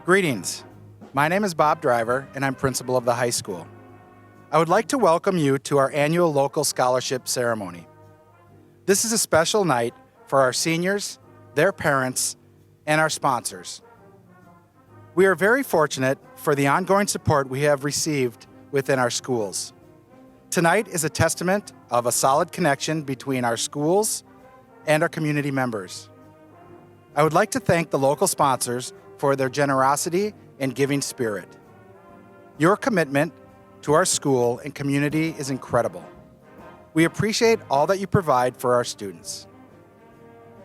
Greetings. My name is Bob Driver, and I'm principal of the high school. I would like to welcome you to our annual local scholarship ceremony. This is a special night for our seniors, their parents, and our sponsors. We are very fortunate for the ongoing support we have received within our schools. Tonight is a testament of a solid connection between our schools and our community members. I would like to thank the local sponsors for their generosity and giving spirit. Your commitment to our school and community is incredible. We appreciate all that you provide for our students.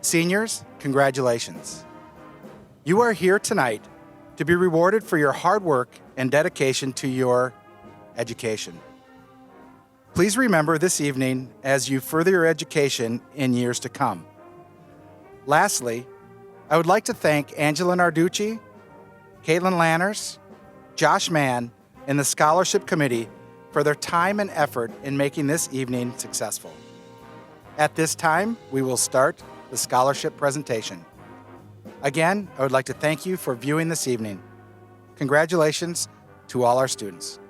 Seniors, congratulations. You are here tonight to be rewarded for your hard work and dedication to your education. Please remember this evening as you further your education in years to come. Lastly, I would like to thank Angela Narducci, Caitlin Lanners, Josh Mann, and the Scholarship Committee for their time and effort in making this evening successful. At this time, we will start the scholarship presentation. Again, I would like to thank you for viewing this evening. Congratulations to all our students.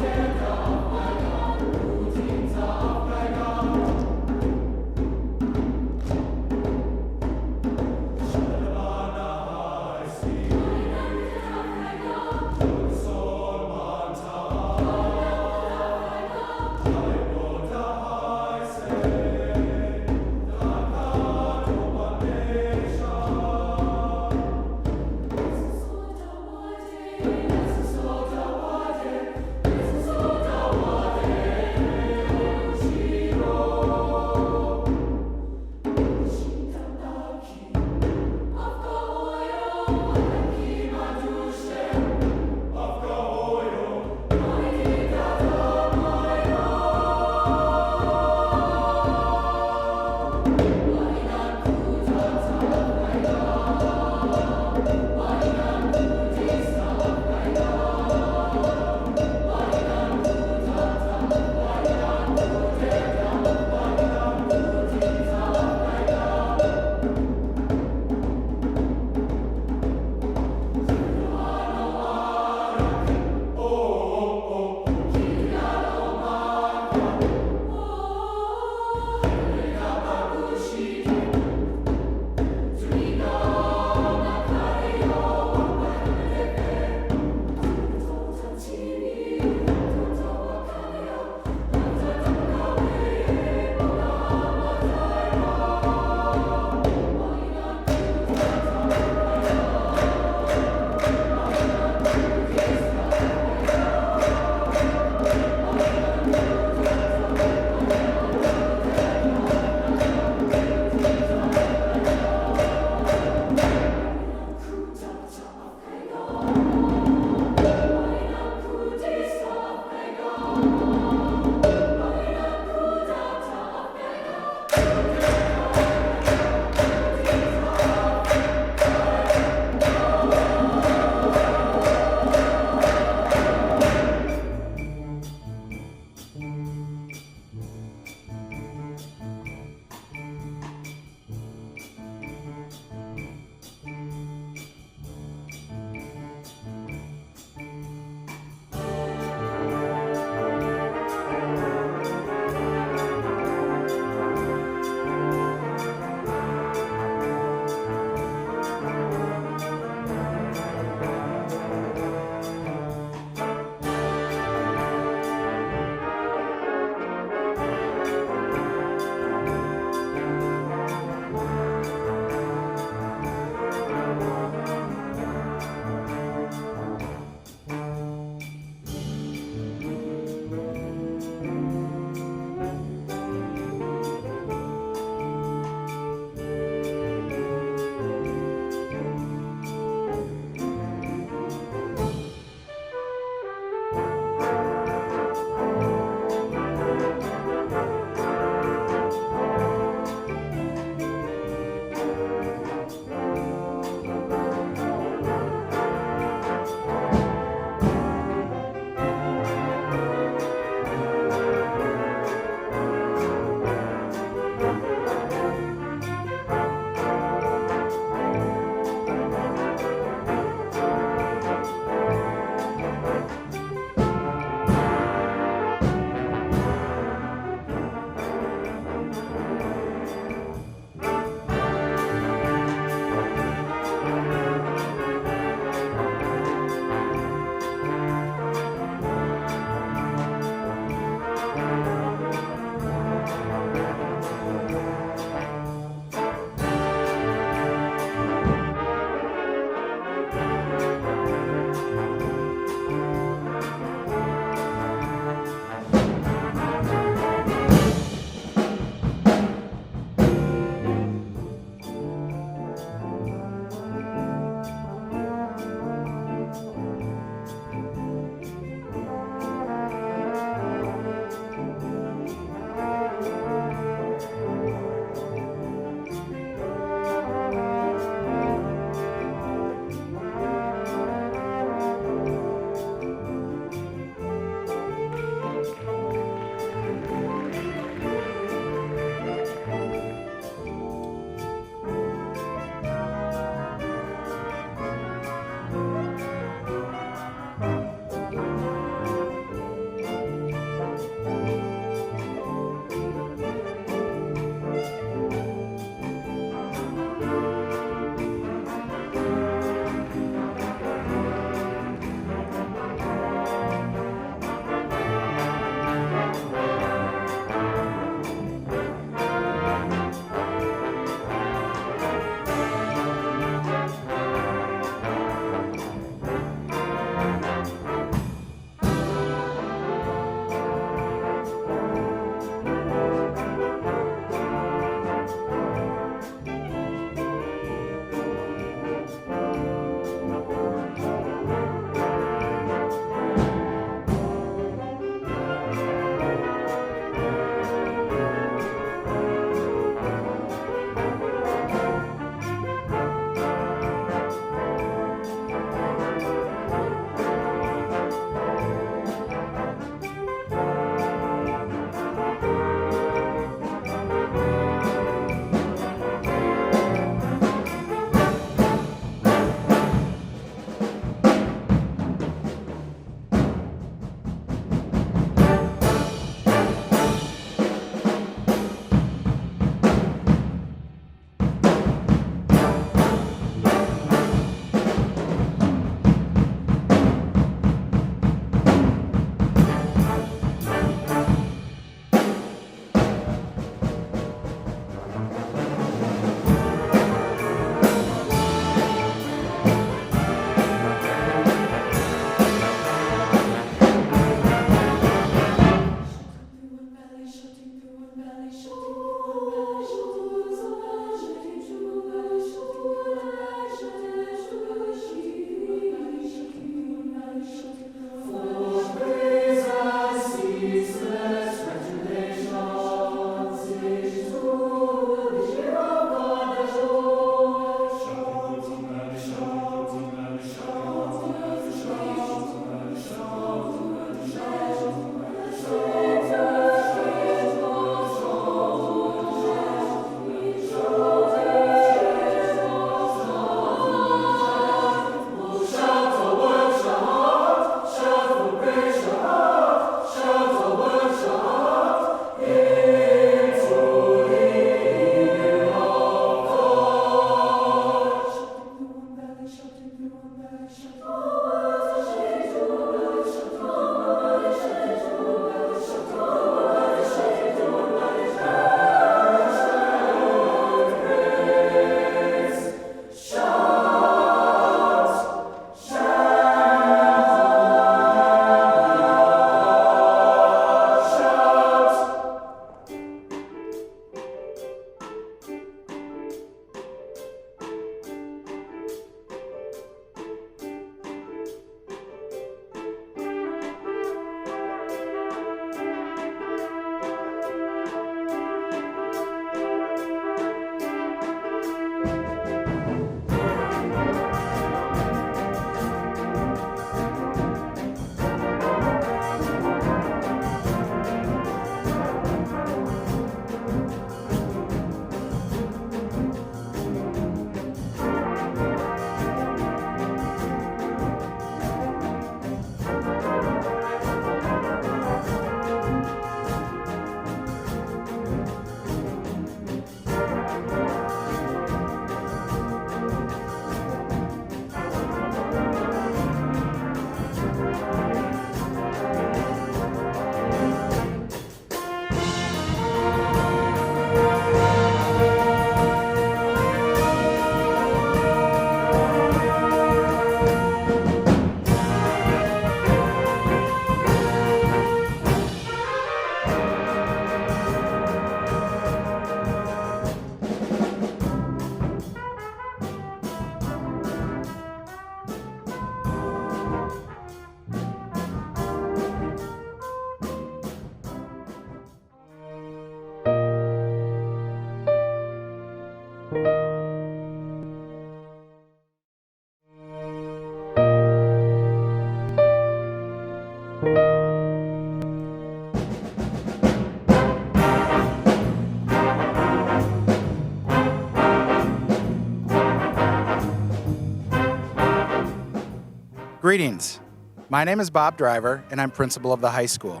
Greetings. My name is Bob Driver, and I'm principal of the high school.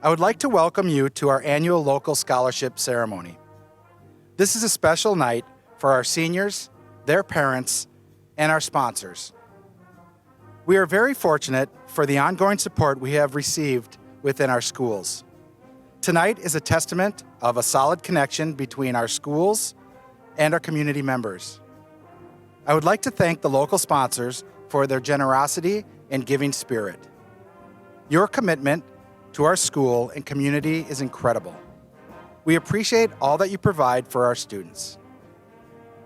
I would like to welcome you to our annual local scholarship ceremony. This is a special night for our seniors, their parents, and our sponsors. We are very fortunate for the ongoing support we have received within our schools. Tonight is a testament of a solid connection between our schools and our community members. I would like to thank the local sponsors for their generosity and giving spirit. Your commitment to our school and community is incredible. We appreciate all that you provide for our students.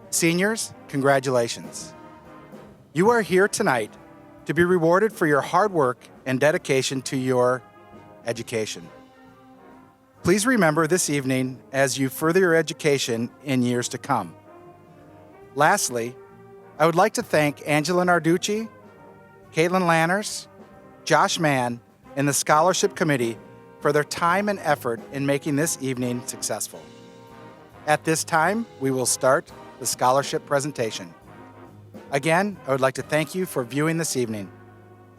Seniors, congratulations. You are here tonight to be rewarded for your hard work and dedication to your education. Please remember this evening as you further your education in years to come. Lastly, I would like to thank Angela Narducci, Caitlin Lanners, Josh Mann, and the Scholarship Committee for their time and effort in making this evening successful. At this time, we will start the scholarship presentation. Again, I would like to thank you for viewing this evening.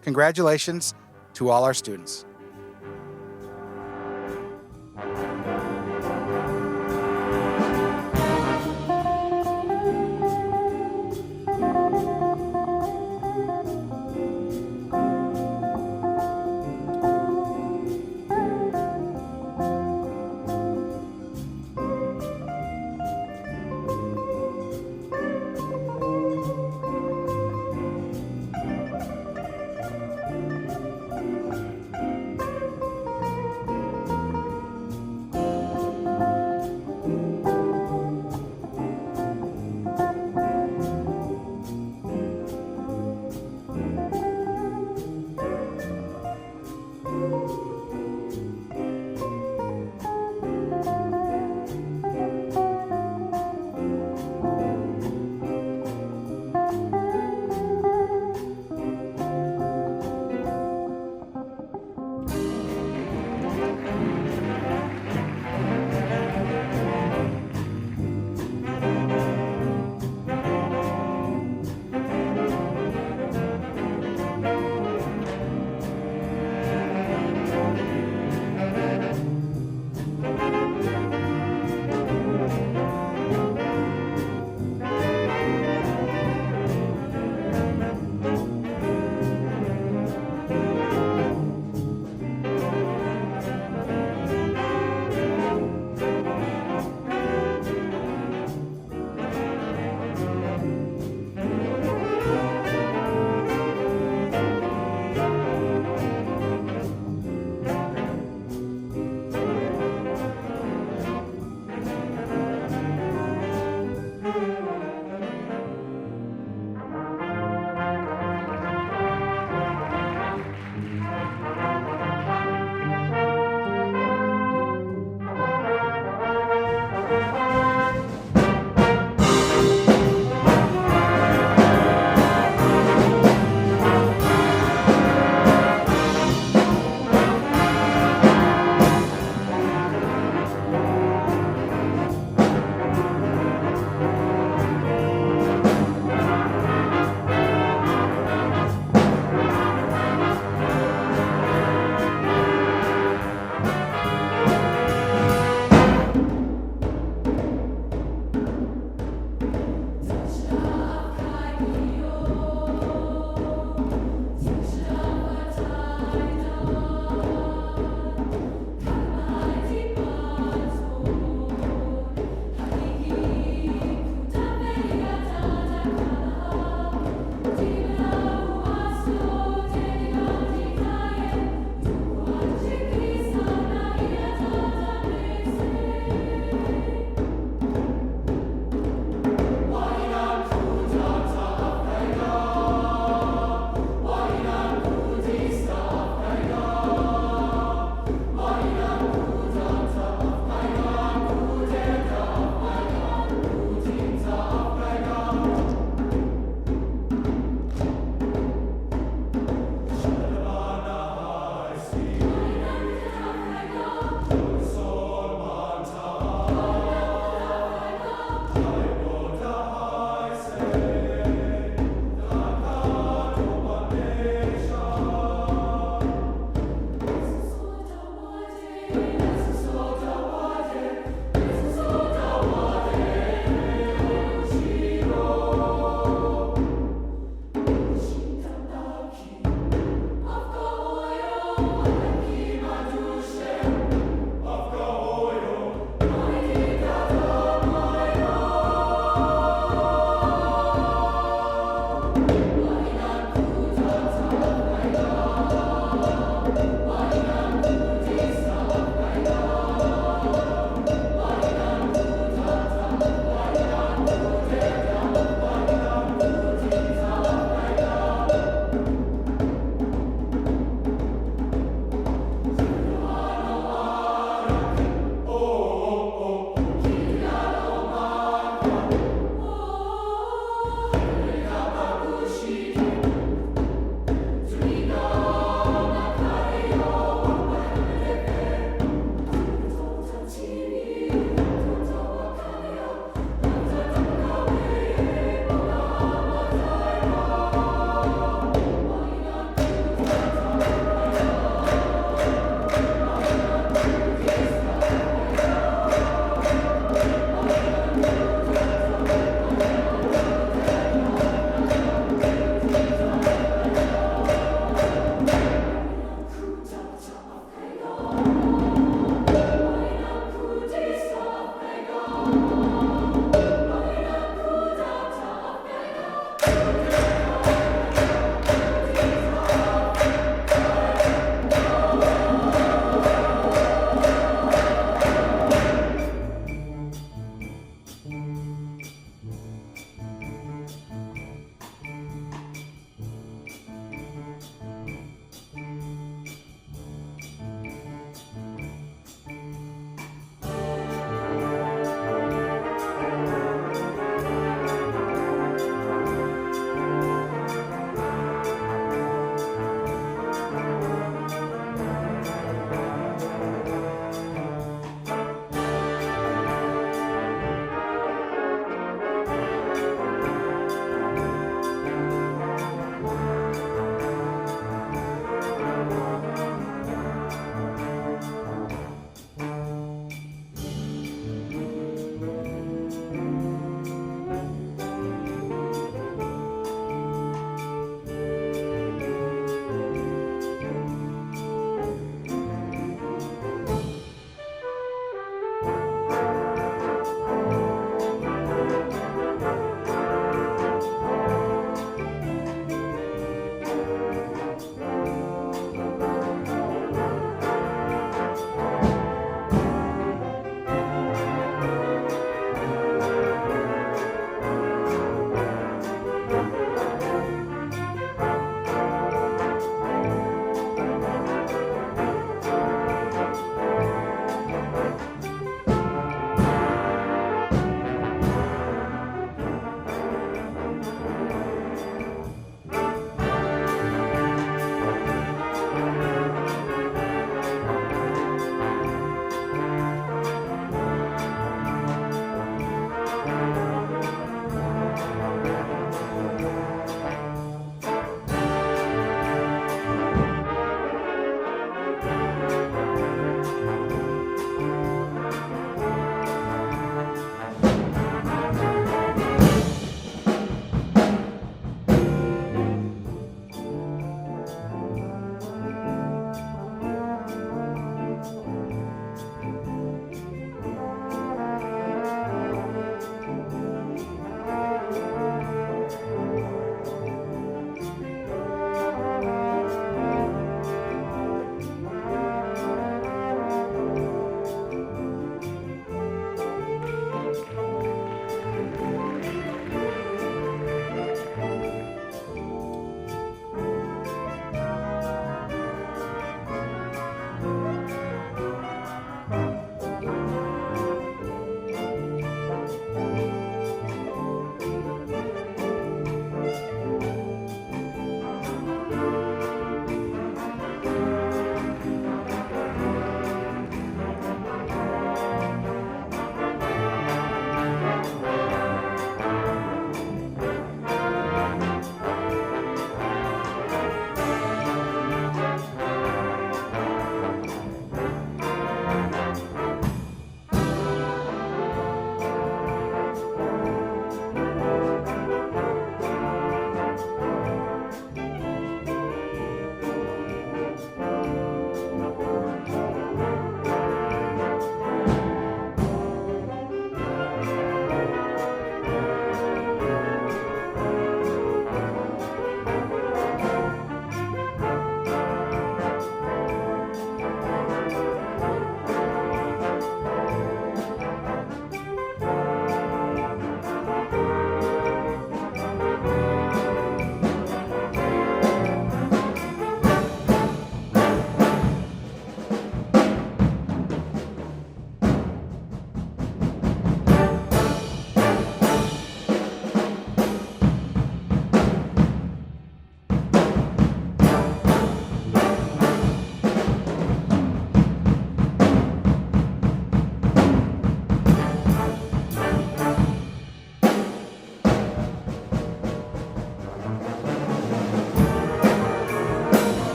Congratulations to all our students.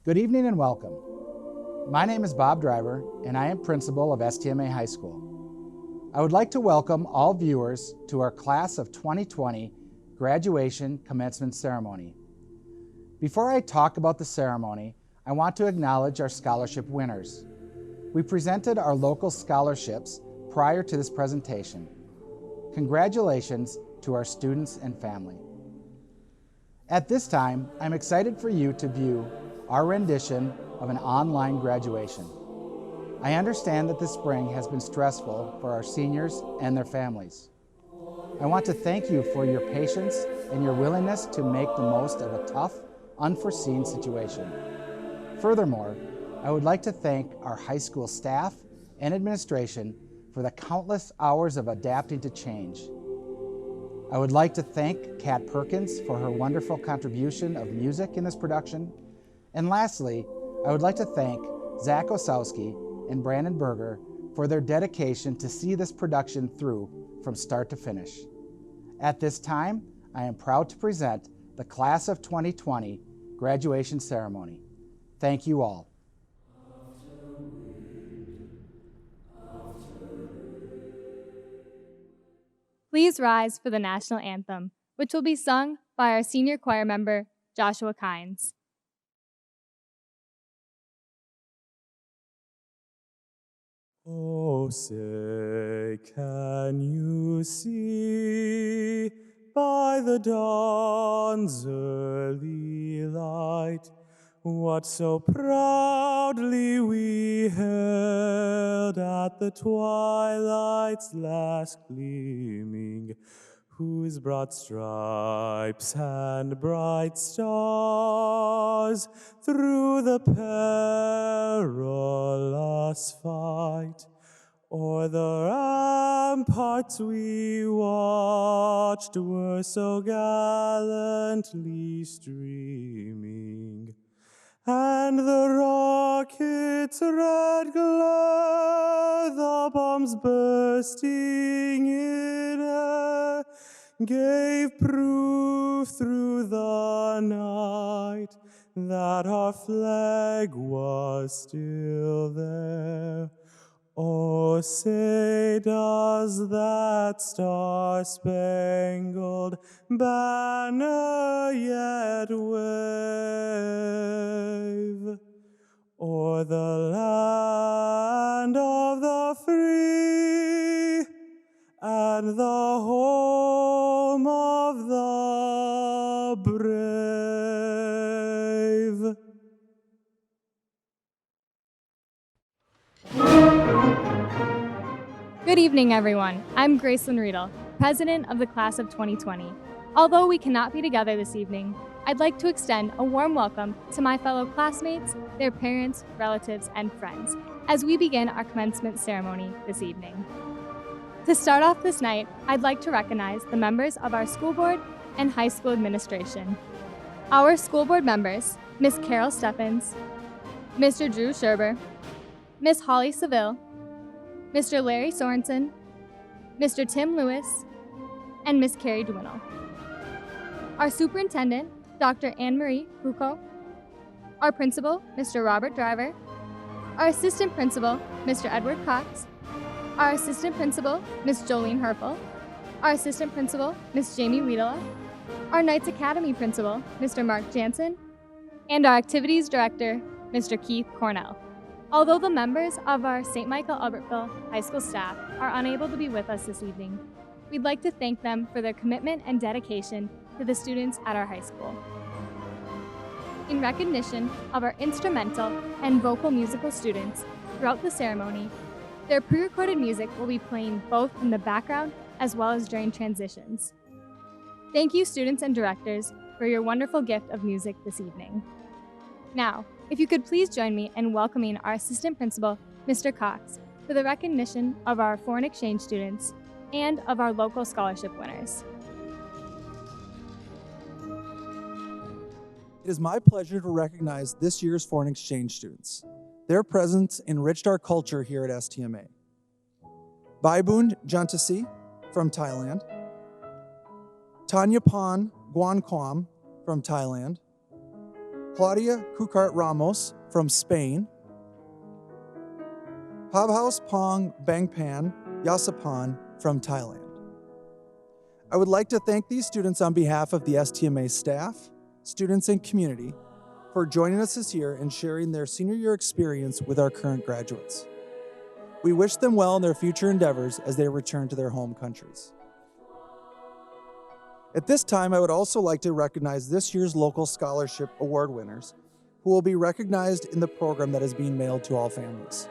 Good evening and welcome. My name is Bob Driver, and I am principal of STMA High School. I would like to welcome all viewers to our Class of 2020 Graduation Commencement Ceremony. Before I talk about the ceremony, I want to acknowledge our scholarship winners. We presented our local scholarships prior to this presentation. Congratulations to our students and family. At this time, I'm excited for you to view our rendition of an online graduation. I understand that this spring has been stressful for our seniors and their families. I want to thank you for your patience and your willingness to make the most of a tough, unforeseen situation. Furthermore, I would like to thank our high school staff and administration for the countless hours of adapting to change. I would like to thank Kat Perkins for her wonderful contribution of music in this production. And lastly, I would like to thank Zack Osowski and Brandon Berger for their dedication to see this production through from start to finish. At this time, I am proud to present the Class of 2020 graduation ceremony. Thank you all. Please rise for the national anthem, which will be sung by our senior choir member, Joshua Kynes. Oh, say, can you see by the dawn's early light what so proudly we held at the twilight's last gleaming, whose broad stripes and bright stars through the perilous fight o'er the ramparts we watched were so gallantly streaming, and the rocket's red glare, the bombs bursting in air, gave proof through the night that our flag was still there. Oh, say, does that star-spangled banner yet wave o'er the land of the free and the home of the brave? Good evening, everyone. I'm Gracelyn Riedel, president of the Class of 2020. Although we cannot be together this evening, I'd like to extend a warm welcome to my fellow classmates, their parents, relatives, and friends as we begin our commencement ceremony this evening. To start off this night, I'd like to recognize the members of our school board and high school administration. Our school board members, Ms. Carol Steffens, Mr. Drew Sherber, Ms. Holly Seville, Mr. Larry Sorensen, Mr. Tim Lewis, and Ms. Carrie Dwinnell. Our superintendent, Dr. Anne-Marie Foucault, our principal, Mr. Robert Driver, our assistant principal, Mr. Edward Cox, our assistant principal, Ms. Jolene Herpel, our assistant principal, Ms. Jamie Wiedela, our Knights Academy principal, Mr. Mark Jansen, and our activities director, Mr. Keith Cornell. Although the members of our St. Michael Albertville High School staff are unable to be with us this evening, we'd like to thank them for their commitment and dedication to the students at our high school. In recognition of our instrumental and vocal musical students throughout the ceremony, their pre-recorded music will be playing both in the background as well as during transitions. Thank you, students and directors, for your wonderful gift of music this evening. Now, if you could please join me in welcoming our assistant principal, Mr. Cox, for the recognition of our foreign exchange students and of our local scholarship winners. It is my pleasure to recognize this year's foreign exchange students. Their presence enriched our culture here at STMA. Baibund Jantasi from Thailand, Tanyapan Guanquam from Thailand, Claudia Cucart Ramos from Spain, Pabhaus Pong Bangpan Yasapan from Thailand. I would like to thank these students on behalf of the STMA staff, students, and community for joining us this year and sharing their senior year experience with our current graduates. We wish them well in their future endeavors as they return to their home countries. At this time, I would also like to recognize this year's local scholarship award winners who will be recognized in the program that is being mailed to all families.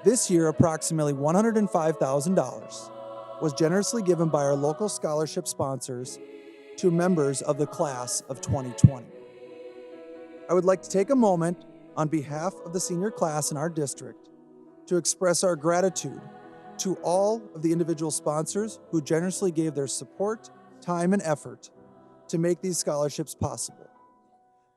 This year, approximately $105,000 was generously given by our local scholarship sponsors to members of the class of 2020. I would like to take a moment on behalf of the senior class in our district to express our gratitude to all of the individual sponsors who generously gave their support, time, and effort to make these scholarships possible.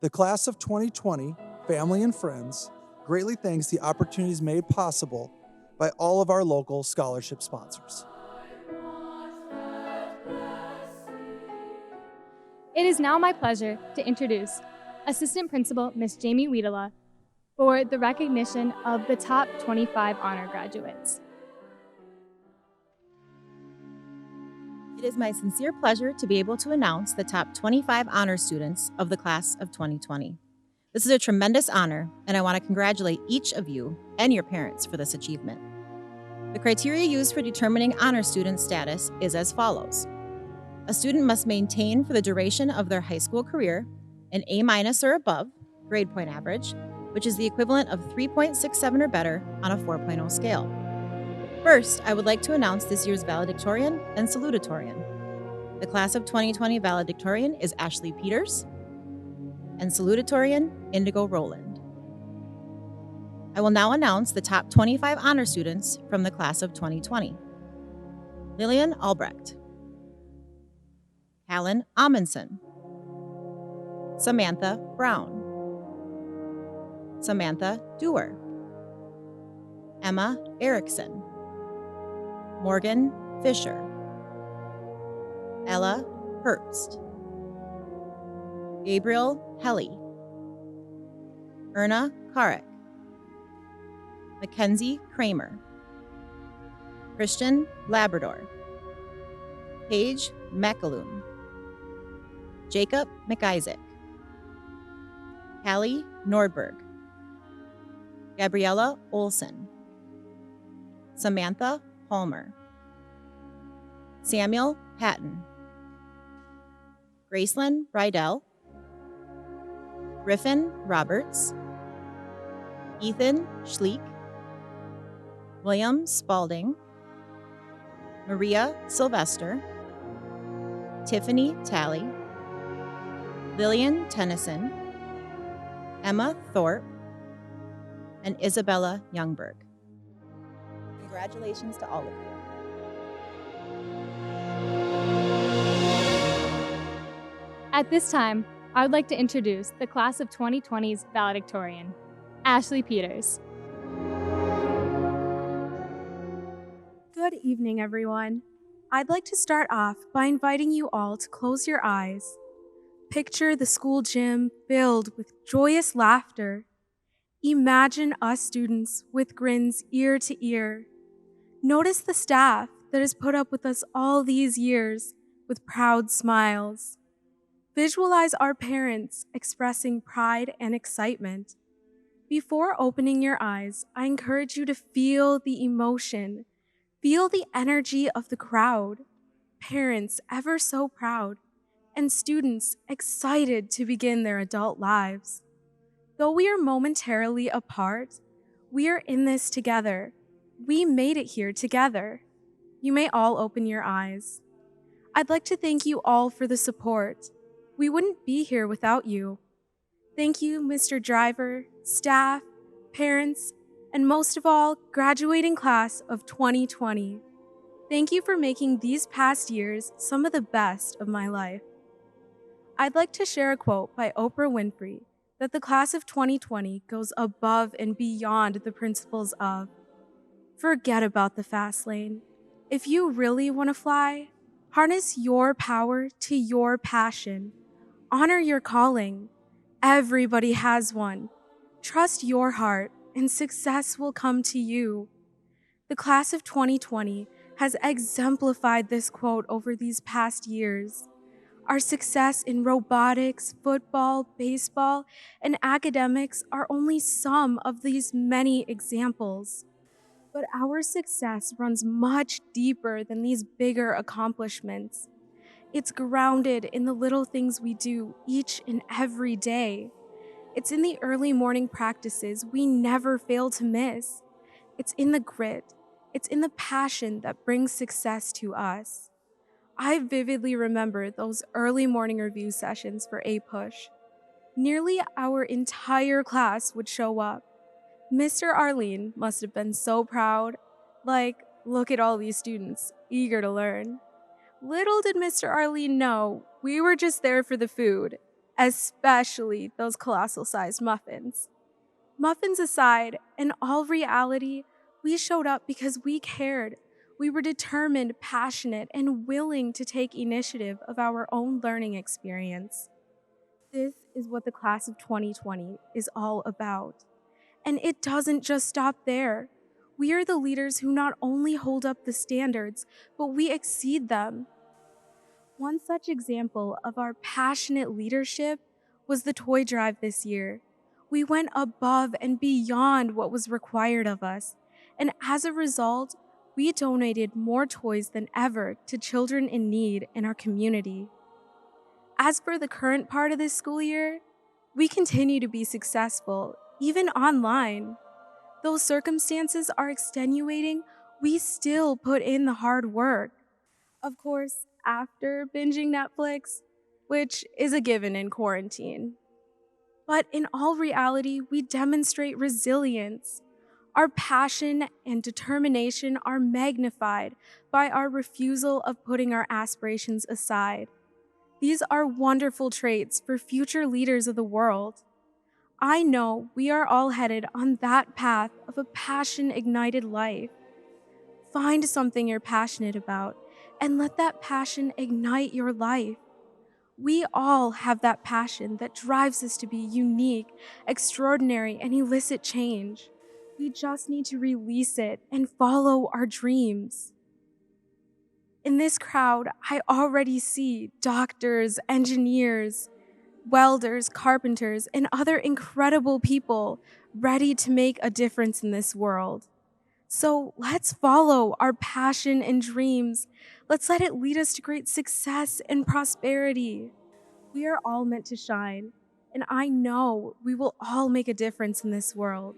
The class of 2020, family and friends, greatly thanks the opportunities made possible by all of our local scholarship sponsors. It is now my pleasure to introduce Assistant Principal Ms. Jamie Wiedela for the recognition of the top 25 honor graduates. It is my sincere pleasure to be able to announce the top 25 honor students of the class of 2020. This is a tremendous honor, and I want to congratulate each of you and your parents for this achievement. The criteria used for determining honor student status is as follows. A student must maintain for the duration of their high school career an A- or above grade point average, which is the equivalent of 3.67 or better on a 4.0 scale. First, I would like to announce this year's valedictorian and salutatorian. The class of 2020 valedictorian is Ashley Peters, and salutatorian Indigo Rowland. I will now announce the top 25 honor students from the class of 2020. Lillian Albrecht, Callan Amundsen, Samantha Brown, Samantha Dewar, Emma Erickson, Morgan Fisher, Ella Herbst, Gabriel Helly, Erna Karek, Mackenzie Kramer, Christian Labrador, Paige McAloon, Jacob McIsaac, Callie Nordberg, Gabriella Olson, Samantha Palmer, Samuel Patton, Gracelyn Rydell, Griffin Roberts, Ethan Schleek, William Spalding, Maria Sylvester, Tiffany Talley, Lillian Tennyson, Emma Thorpe, and Isabella Youngberg. Congratulations to all of you. At this time, I would like to introduce the class of 2020's valedictorian, Ashley Peters. Good evening, everyone. I'd like to start off by inviting you all to close your eyes. Picture the school gym filled with joyous laughter. Imagine us students with grins ear to ear. Notice the staff that has put up with us all these years with proud smiles. Visualize our parents expressing pride and excitement. Before opening your eyes, I encourage you to feel the emotion. Feel the energy of the crowd. Parents ever so proud, and students excited to begin their adult lives. Though we are momentarily apart, we are in this together. We made it here together. You may all open your eyes. I'd like to thank you all for the support. We wouldn't be here without you. Thank you, Mr. Driver, staff, parents, and most of all, graduating class of 2020. Thank you for making these past years some of the best of my life. I'd like to share a quote by Oprah Winfrey that the class of 2020 goes above and beyond the principles of. Forget about the fast lane. If you really want to fly, harness your power to your passion. Honor your calling. Everybody has one. Trust your heart, and success will come to you. The class of 2020 has exemplified this quote over these past years. Our success in robotics, football, baseball, and academics are only some of these many examples. But our success runs much deeper than these bigger accomplishments. It's grounded in the little things we do each and every day. It's in the early morning practices we never fail to miss. It's in the grit. It's in the passion that brings success to us. I vividly remember those early morning review sessions for A-Push. Nearly our entire class would show up. Mr. Arlene must have been so proud. Like, look at all these students, eager to learn. Little did Mr. Arlene know, we were just there for the food, especially those colossal-sized muffins. Muffins aside, in all reality, we showed up because we cared. We were determined, passionate, and willing to take initiative of our own learning experience. This is what the class of 2020 is all about. And it doesn't just stop there. We are the leaders who not only hold up the standards, but we exceed them. One such example of our passionate leadership was the toy drive this year. We went above and beyond what was required of us, and as a result, we donated more toys than ever to children in need in our community. As for the current part of this school year, we continue to be successful, even online. Though circumstances are extenuating, we still put in the hard work. Of course, after binging Netflix, which is a given in quarantine. But in all reality, we demonstrate resilience. Our passion and determination are magnified by our refusal of putting our aspirations aside. These are wonderful traits for future leaders of the world. I know we are all headed on that path of a passion-ignited life. Find something you're passionate about and let that passion ignite your life. We all have that passion that drives us to be unique, extraordinary, and elicit change. We just need to release it and follow our dreams. In this crowd, I already see doctors, engineers, welders, carpenters, and other incredible people ready to make a difference in this world. So let's follow our passion and dreams. Let's let it lead us to great success and prosperity. We are all meant to shine, and I know we will all make a difference in this world.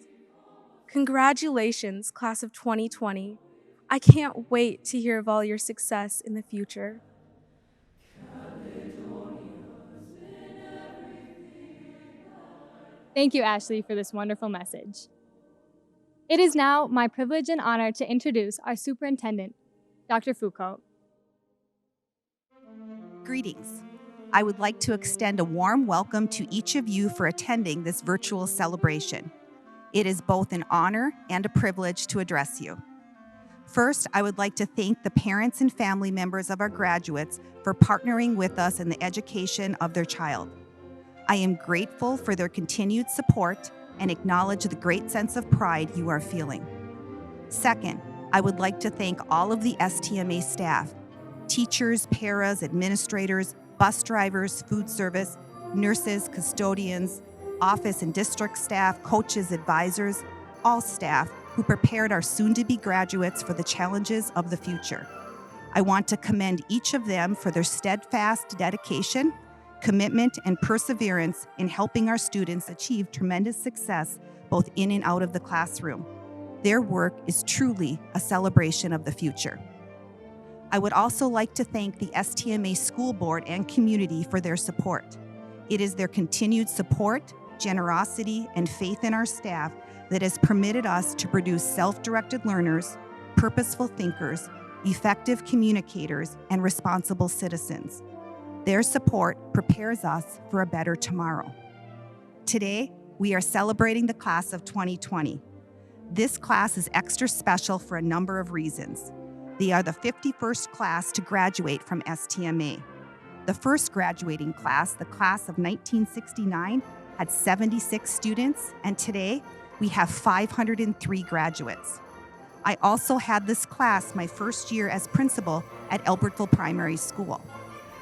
Congratulations, class of 2020. I can't wait to hear of all your success in the future. Thank you, Ashley, for this wonderful message. It is now my privilege and honor to introduce our superintendent, Dr. Foucault. Greetings. I would like to extend a warm welcome to each of you for attending this virtual celebration. It is both an honor and a privilege to address you. First, I would like to thank the parents and family members of our graduates for partnering with us in the education of their child. I am grateful for their continued support and acknowledge the great sense of pride you are feeling. Second, I would like to thank all of the STMA staff, teachers, paras, administrators, bus drivers, food service, nurses, custodians, office and district staff, coaches, advisors, all staff who prepared our soon-to-be graduates for the challenges of the future. I want to commend each of them for their steadfast dedication, commitment, and perseverance in helping our students achieve tremendous success both in and out of the classroom. Their work is truly a celebration of the future. I would also like to thank the STMA School Board and community for their support. It is their continued support, generosity, and faith in our staff that has permitted us to produce self-directed learners, purposeful thinkers, effective communicators, and responsible citizens. Their support prepares us for a better tomorrow. Today, we are celebrating the class of 2020. This class is extra special for a number of reasons. They are the 51st class to graduate from STMA. The first graduating class, the class of 1969, had 76 students, and today we have 503 graduates. I also had this class my first year as principal at Albertville Primary School.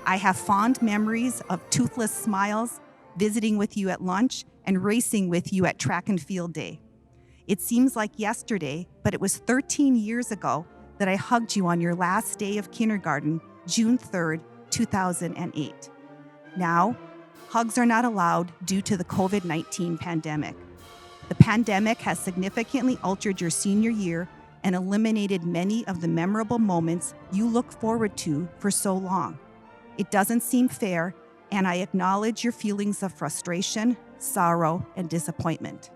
I have fond memories of toothless smiles, visiting with you at lunch, and racing with you at track and field day. It seems like yesterday, but it was 13 years ago that I hugged you on your last day of kindergarten, June 3rd, 2008. Now, hugs are not allowed due to the COVID-19 pandemic. The pandemic has significantly altered your senior year and eliminated many of the memorable moments you look forward to for so long. It doesn't seem fair, and I acknowledge your feelings of frustration, sorrow, and disappointment.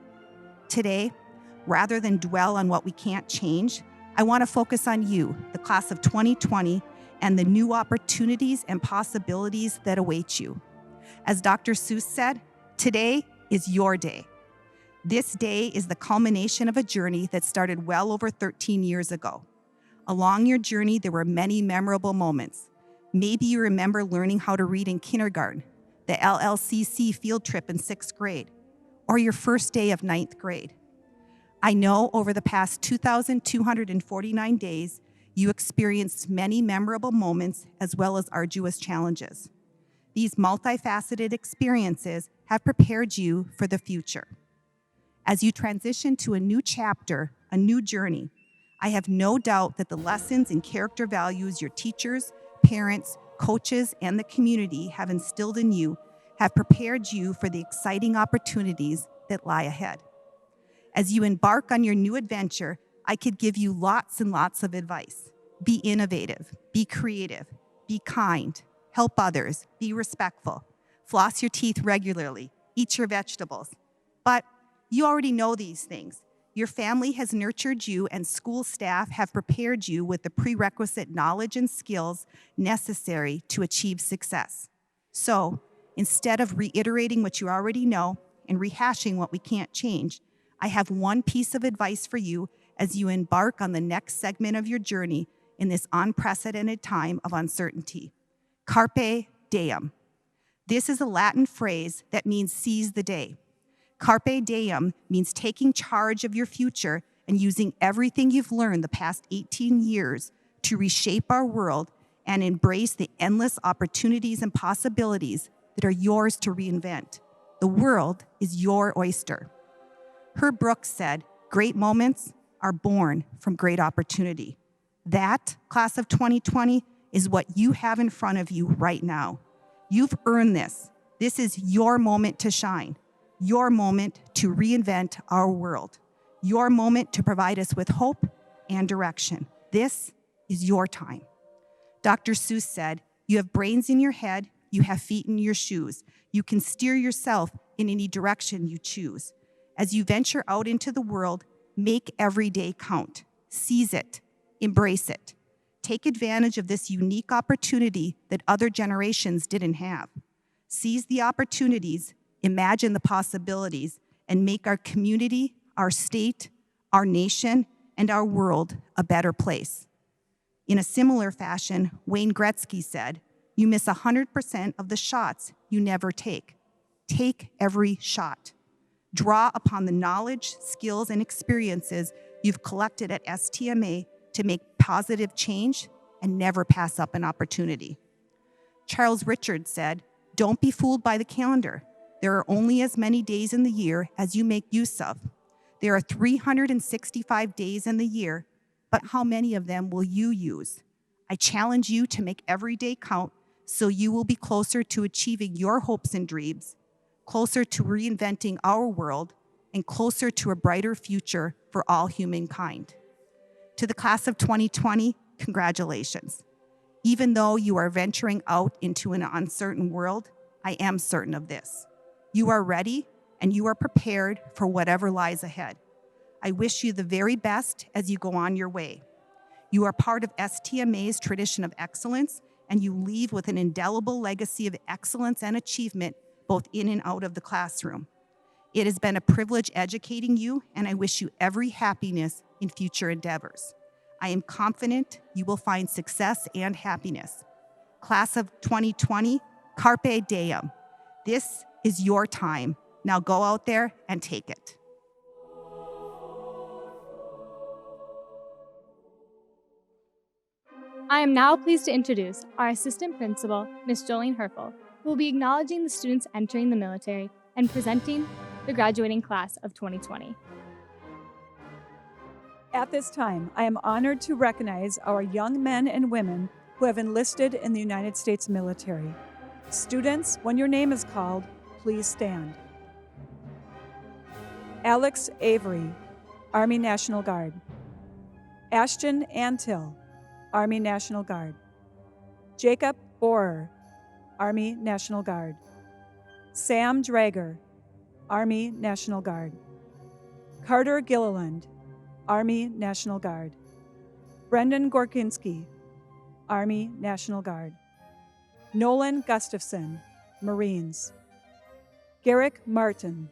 Today, rather than dwell on what we can't change, I want to focus on you, the class of 2020, and the new opportunities and possibilities that await you. As Dr. Seuss said, today is your day. This day is the culmination of a journey that started well over 13 years ago. Along your journey, there were many memorable moments. Maybe you remember learning how to read in kindergarten, the LLCC field trip in 6th grade, or your first day of 9th grade. I know over the past 2,249 days, you experienced many memorable moments as well as arduous challenges. These multifaceted experiences have prepared you for the future. As you transition to a new chapter, a new journey, I have no doubt that the lessons and character values your teachers, parents, coaches, and the community have instilled in you have prepared you for the exciting opportunities that lie ahead. As you embark on your new adventure, I could give you lots and lots of advice. Be innovative, be creative, be kind, help others, be respectful, floss your teeth regularly, eat your vegetables. But you already know these things. Your family has nurtured you, and school staff have prepared you with the prerequisite knowledge and skills necessary to achieve success. So, instead of reiterating what you already know and rehashing what we can't change, I have one piece of advice for you as you embark on the next segment of your journey in this unprecedented time of uncertainty. Carpe diem. This is a Latin phrase that means seize the day. Carpe diem means taking charge of your future and using everything you've learned the past 18 years to reshape our world and embrace the endless opportunities and possibilities that are yours to reinvent. The world is your oyster. Herb Brooks said, "Great moments are born from great opportunity." That, class of 2020, is what you have in front of you right now. You've earned this. This is your moment to shine. Your moment to reinvent our world. Your moment to provide us with hope and direction. This is your time. Dr. Seuss said, "You have brains in your head, you have feet in your shoes. You can steer yourself in any direction you choose." As you venture out into the world, make every day count. Seize it, embrace it. Take advantage of this unique opportunity that other generations didn't have. Seize the opportunities, imagine the possibilities, and make our community, our state, our nation, and our world a better place. In a similar fashion, Wayne Gretzky said, "You miss 100% of the shots you never take. Take every shot. Draw upon the knowledge, skills, and experiences you've collected at STMA to make positive change and never pass up an opportunity." Charles Richards said, "Don't be fooled by the calendar. There are only as many days in the year as you make use of. There are 365 days in the year, but how many of them will you use? I challenge you to make every day count so you will be closer to achieving your hopes and dreams, closer to reinventing our world, and closer to a brighter future for all humankind." To the class of 2020, congratulations. Even though you are venturing out into an uncertain world, I am certain of this. You are ready and you are prepared for whatever lies ahead. I wish you the very best as you go on your way. You are part of STMA's tradition of excellence, and you leave with an indelible legacy of excellence and achievement both in and out of the classroom. It has been a privilege educating you, and I wish you every happiness in future endeavors. I am confident you will find success and happiness. Class of 2020, Carpe Diem. This is your time, Now go out there and take it. I am now pleased to introduce our Assistant Principal, Ms. Jolene Herfel, who will be acknowledging the students entering the military and presenting the graduating class of 2020. At this time, I am honored to recognize our young men and women who have enlisted in the United States military. Students, when your name is called, please stand. Alex Avery, Army National Guard. Ashton Antill, Army National Guard. Jacob Borer, Army National Guard. Sam Drager, Army National Guard. Carter Gilliland, Army National Guard. Brendan Gorkinski, Army National Guard. Nolan Gustafson, Marines. Garrick Martin,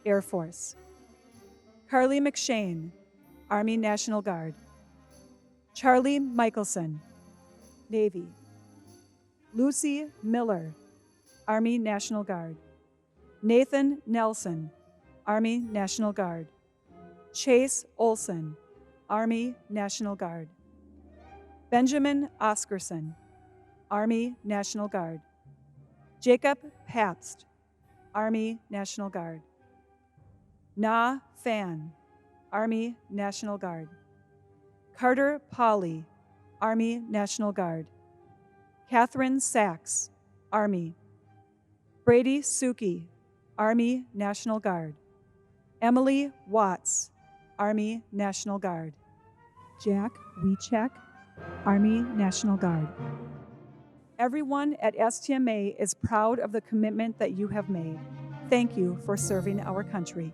Air Force. Carly McShane, Army National Guard. Charlie Michelson, Navy. Lucy Miller, Army National Guard. Nathan Nelson, Army National Guard. Chase Olson, Army National Guard. Benjamin Oscarson, Army National Guard. Jacob Pabst, Army National Guard. Na Fan, Army National Guard. Carter Polly, Army National Guard. Catherine Sachs, Army. Brady Suki, Army National Guard. Emily Watts, Army National Guard. Jack Wiechek, Army National Guard. Everyone at STMA is proud of the commitment that you have made. Thank you for serving our country.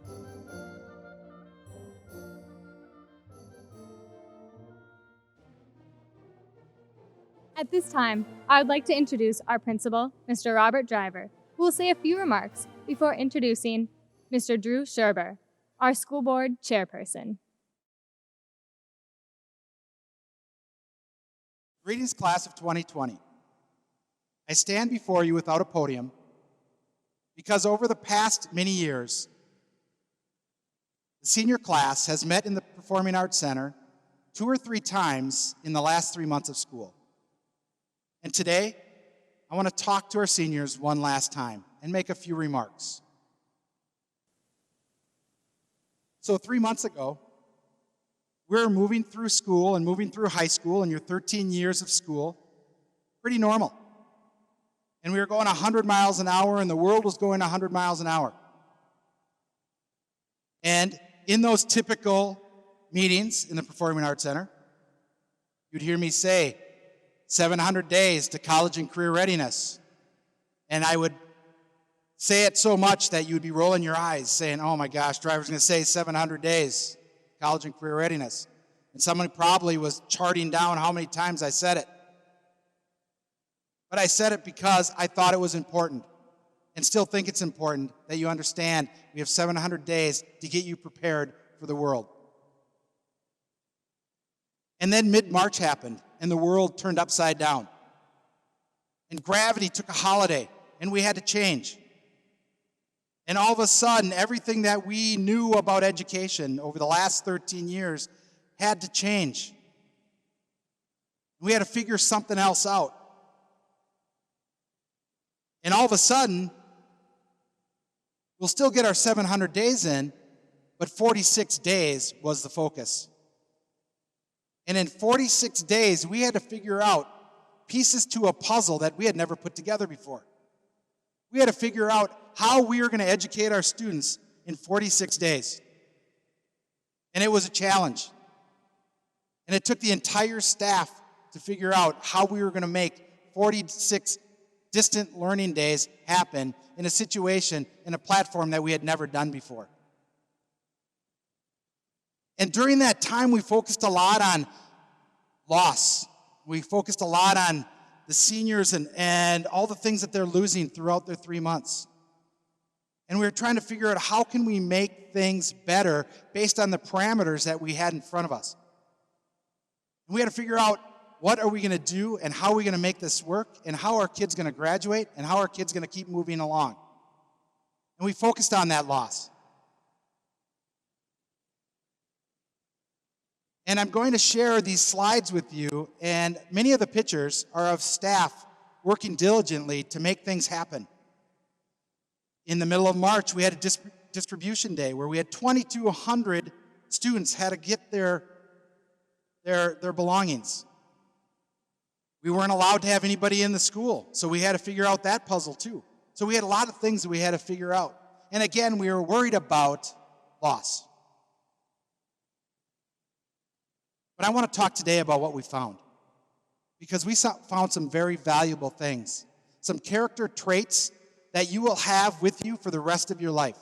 At this time, I would like to introduce our principal, Mr. Robert Driver, who will say a few remarks before introducing Mr. Drew Scherber, our school board chairperson. Greetings, class of 2020. I stand before you without a podium because over the past many years, the senior class has met in the Performing Arts Center 2 or 3 times in the last 3 months of school. And today, I want to talk to our seniors one last time and make a few remarks. So 3 months ago, we were moving through school and moving through high school in your 13 years of school, pretty normal. And we were going 100 miles an hour and the world was going 100 miles an hour. And in those typical meetings in the Performing Arts Center, you'd hear me say, 700 days to college and career readiness. And I would say it so much that you'd be rolling your eyes saying, oh my gosh, Driver's gonna say 700 days, college and career readiness. And someone probably was charting down how many times I said it. But I said it because I thought it was important and still think it's important that you understand we have 700 days to get you prepared for the world. And then mid-March happened and the world turned upside down. And gravity took a holiday and we had to change. And all of a sudden, everything that we knew about education over the last 13 years had to change. We had to figure something else out. And all of a sudden, we'll still get our 700 days in, but 46 days was the focus. And in 46 days, we had to figure out pieces to a puzzle that we had never put together before. We had to figure out how we were going to educate our students in 46 days. And it was a challenge. And it took the entire staff to figure out how we were going to make 46 distant learning days happen in a situation, in a platform that we had never done before. And during that time, we focused a lot on loss. We focused a lot on the seniors and all the things that they're losing throughout their 3 months. And we were trying to figure out how can we make things better based on the parameters that we had in front of us. And we had to figure out what are we going to do and how are we going to make this work and how are kids going to graduate and how are kids going to keep moving along. And we focused on that loss. And I'm going to share these slides with you, and many of the pictures are of staff working diligently to make things happen. In the middle of March, we had a distribution day where we had 2,200 students had to get their belongings. We weren't allowed to have anybody in the school, so we had to figure out that puzzle too. So we had a lot of things that we had to figure out. And again, we were worried about loss. But I want to talk today about what we found, because we found some very valuable things, some character traits that you will have with you for the rest of your life,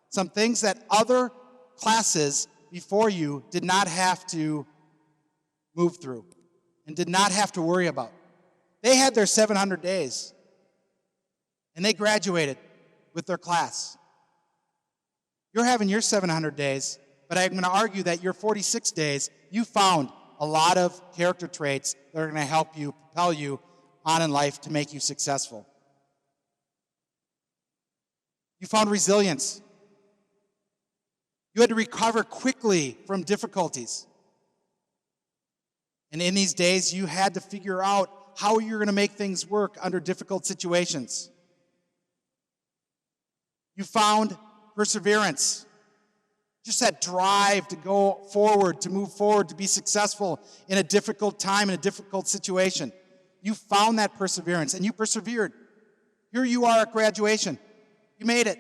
some things that other classes before you did not have to move through and did not have to worry about. They had their 700 days, and they graduated with their class. You're having your 700 days, but I'm going to argue that your 46 days, you found a lot of character traits that are going to help you, propel you on in life to make you successful. You found resilience. You had to recover quickly from difficulties. And in these days, you had to figure out how you're going to make things work under difficult situations. You found perseverance. Just that drive to go forward, to move forward, to be successful in a difficult time, in a difficult situation. You found that perseverance, and you persevered. Here you are at graduation. You made it.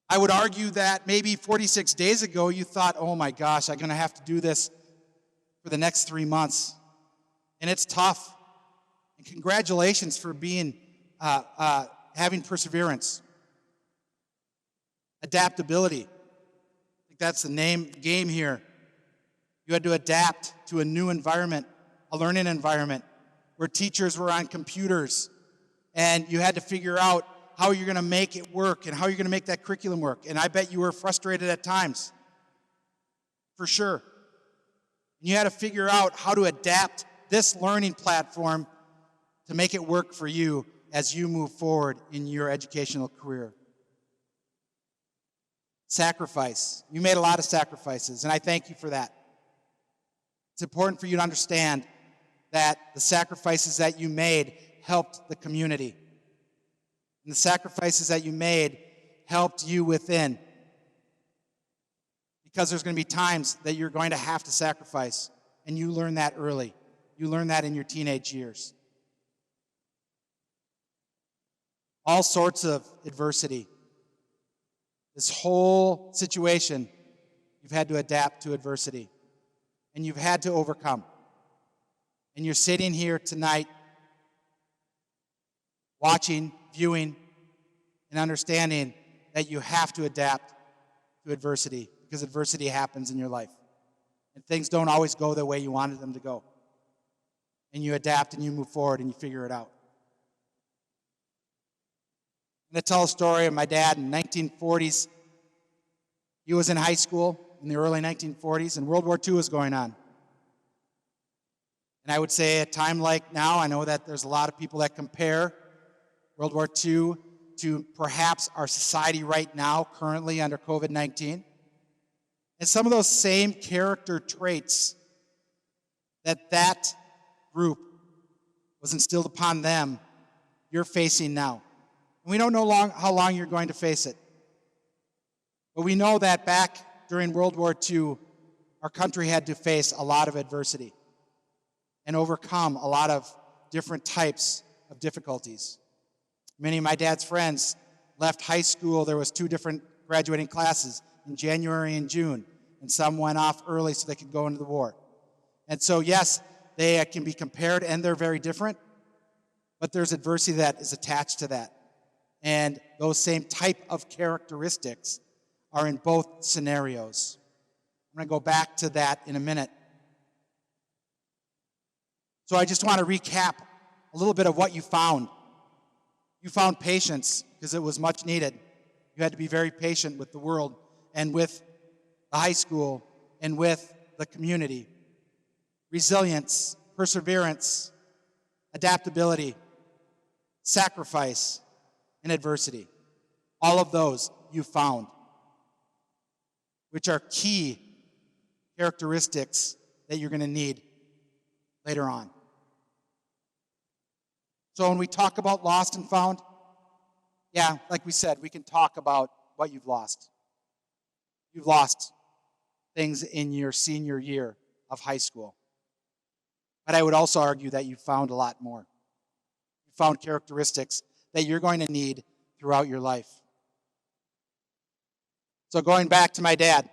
I would argue that maybe 46 days ago, you thought, oh my gosh, I'm going to have to do this for the next 3 months. And it's tough. And congratulations for being, having perseverance. Adaptability. I think that's the game here. You had to adapt to a new environment, a learning environment, where teachers were on computers, and you had to figure out how you're going to make it work and how you're going to make that curriculum work. And I bet you were frustrated at times, for sure. And you had to figure out how to adapt this learning platform to make it work for you as you move forward in your educational career. Sacrifice. You made a lot of sacrifices, and I thank you for that. It's important for you to understand that the sacrifices that you made helped the community. And the sacrifices that you made helped you within. Because there's going to be times that you're going to have to sacrifice, and you learn that early. You learn that in your teenage years. All sorts of adversity. This whole situation, you've had to adapt to adversity, and you've had to overcome. And you're sitting here tonight watching, viewing, and understanding that you have to adapt to adversity, because adversity happens in your life. And things don't always go the way you wanted them to go. And you adapt and you move forward and you figure it out. I'm going to tell a story of my dad in the 1940s. He was in high school in the early 1940s, and World War II was going on. And I would say at a time like now, I know that there's a lot of people that compare World War II to perhaps our society right now, currently under COVID-19. And some of those same character traits that group was instilled upon them, you're facing now. And we don't know how long you're going to face it. But we know that back during World War II, our country had to face a lot of adversity and overcome a lot of different types of difficulties. Many of my dad's friends left high school. There was 2 different graduating classes in January and June, and some went off early so they could go into the war. And so, yes, they can be compared, and they're very different, but there's adversity that is attached to that. And those same type of characteristics are in both scenarios. I'm going to go back to that in a minute. So I just want to recap a little bit of what you found. You found patience, because it was much needed. You had to be very patient with the world and with the high school and with the community. Resilience, perseverance, adaptability, sacrifice, and adversity. All of those you found, which are key characteristics that you're going to need later on. So when we talk about lost and found, yeah, like we said, we can talk about what you've lost. You've lost things in your senior year of high school. But I would also argue that you found a lot more. You found characteristics that you're going to need throughout your life. So going back to my dad,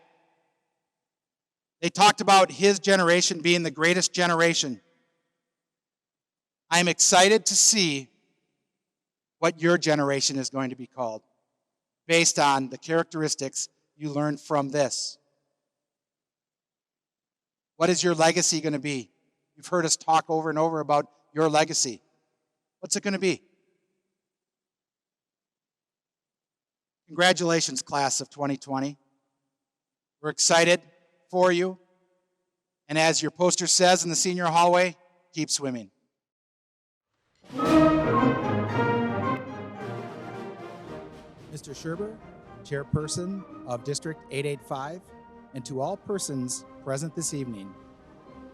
they talked about his generation being the greatest generation. I'm excited to see what your generation is going to be called based on the characteristics you learned from this. What is your legacy going to be? You've heard us talk over and over about your legacy. What's it going to be? Congratulations, class of 2020. We're excited for you. And as your poster says in the senior hallway, keep swimming. Mr. Scherber, chairperson of District 885, and to all persons present this evening,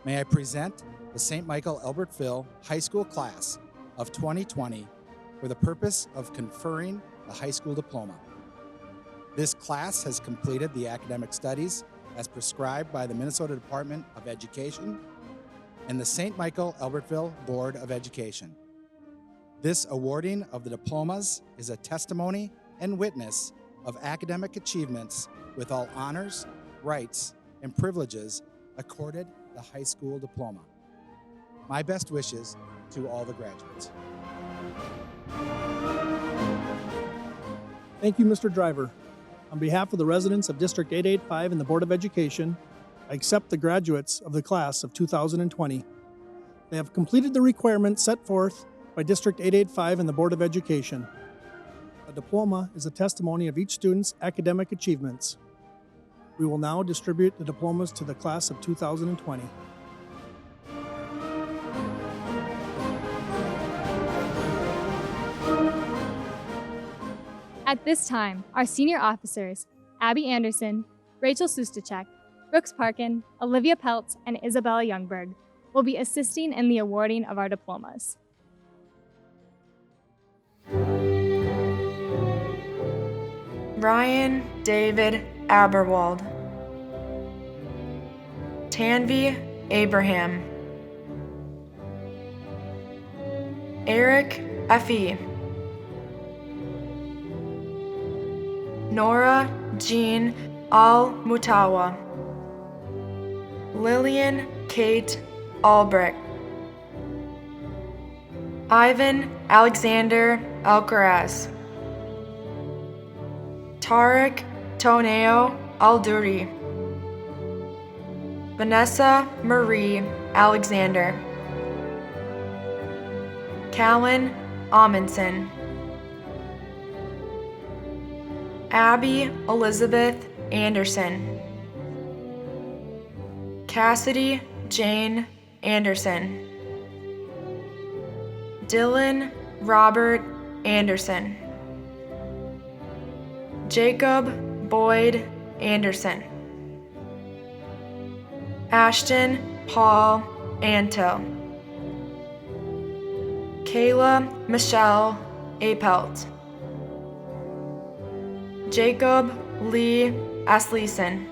may I present the St. Michael Albertville High School class of 2020 for the purpose of conferring the high school diploma. This class has completed the academic studies as prescribed by the Minnesota Department of Education and the St. Michael Albertville Board of Education. This awarding of the diplomas is a testimony and witness of academic achievements with all honors, rights, and privileges accorded the high school diploma. My best wishes to all the graduates. Thank you, Mr. Driver. On behalf of the residents of District 885 and the Board of Education, I accept the graduates of the class of 2020. They have completed the requirements set forth by District 885 and the Board of Education. A diploma is a testimony of each student's academic achievements. We will now distribute the diplomas to the class of 2020. At this time, our senior officers, Abby Anderson, Rachel Sustachek, Brooks Parkin, Olivia Peltz, and Isabella Youngberg, will be assisting in the awarding of our diplomas. Ryan David Aberwald, Tanvi Abraham, Eric Effie, Nora Jean Al-Mutawa, Lillian Kate Albrecht, Ivan Alexander Alcaraz, Tarek Toneo Alduri, Vanessa Marie Alexander, Callan Amundsen, Abby Elizabeth Anderson, Cassidy Jane Anderson, Dylan Robert Anderson, Jacob Boyd Anderson, Ashton Paul Anto, Kayla Michelle Apelt, Jacob Lee Asleason,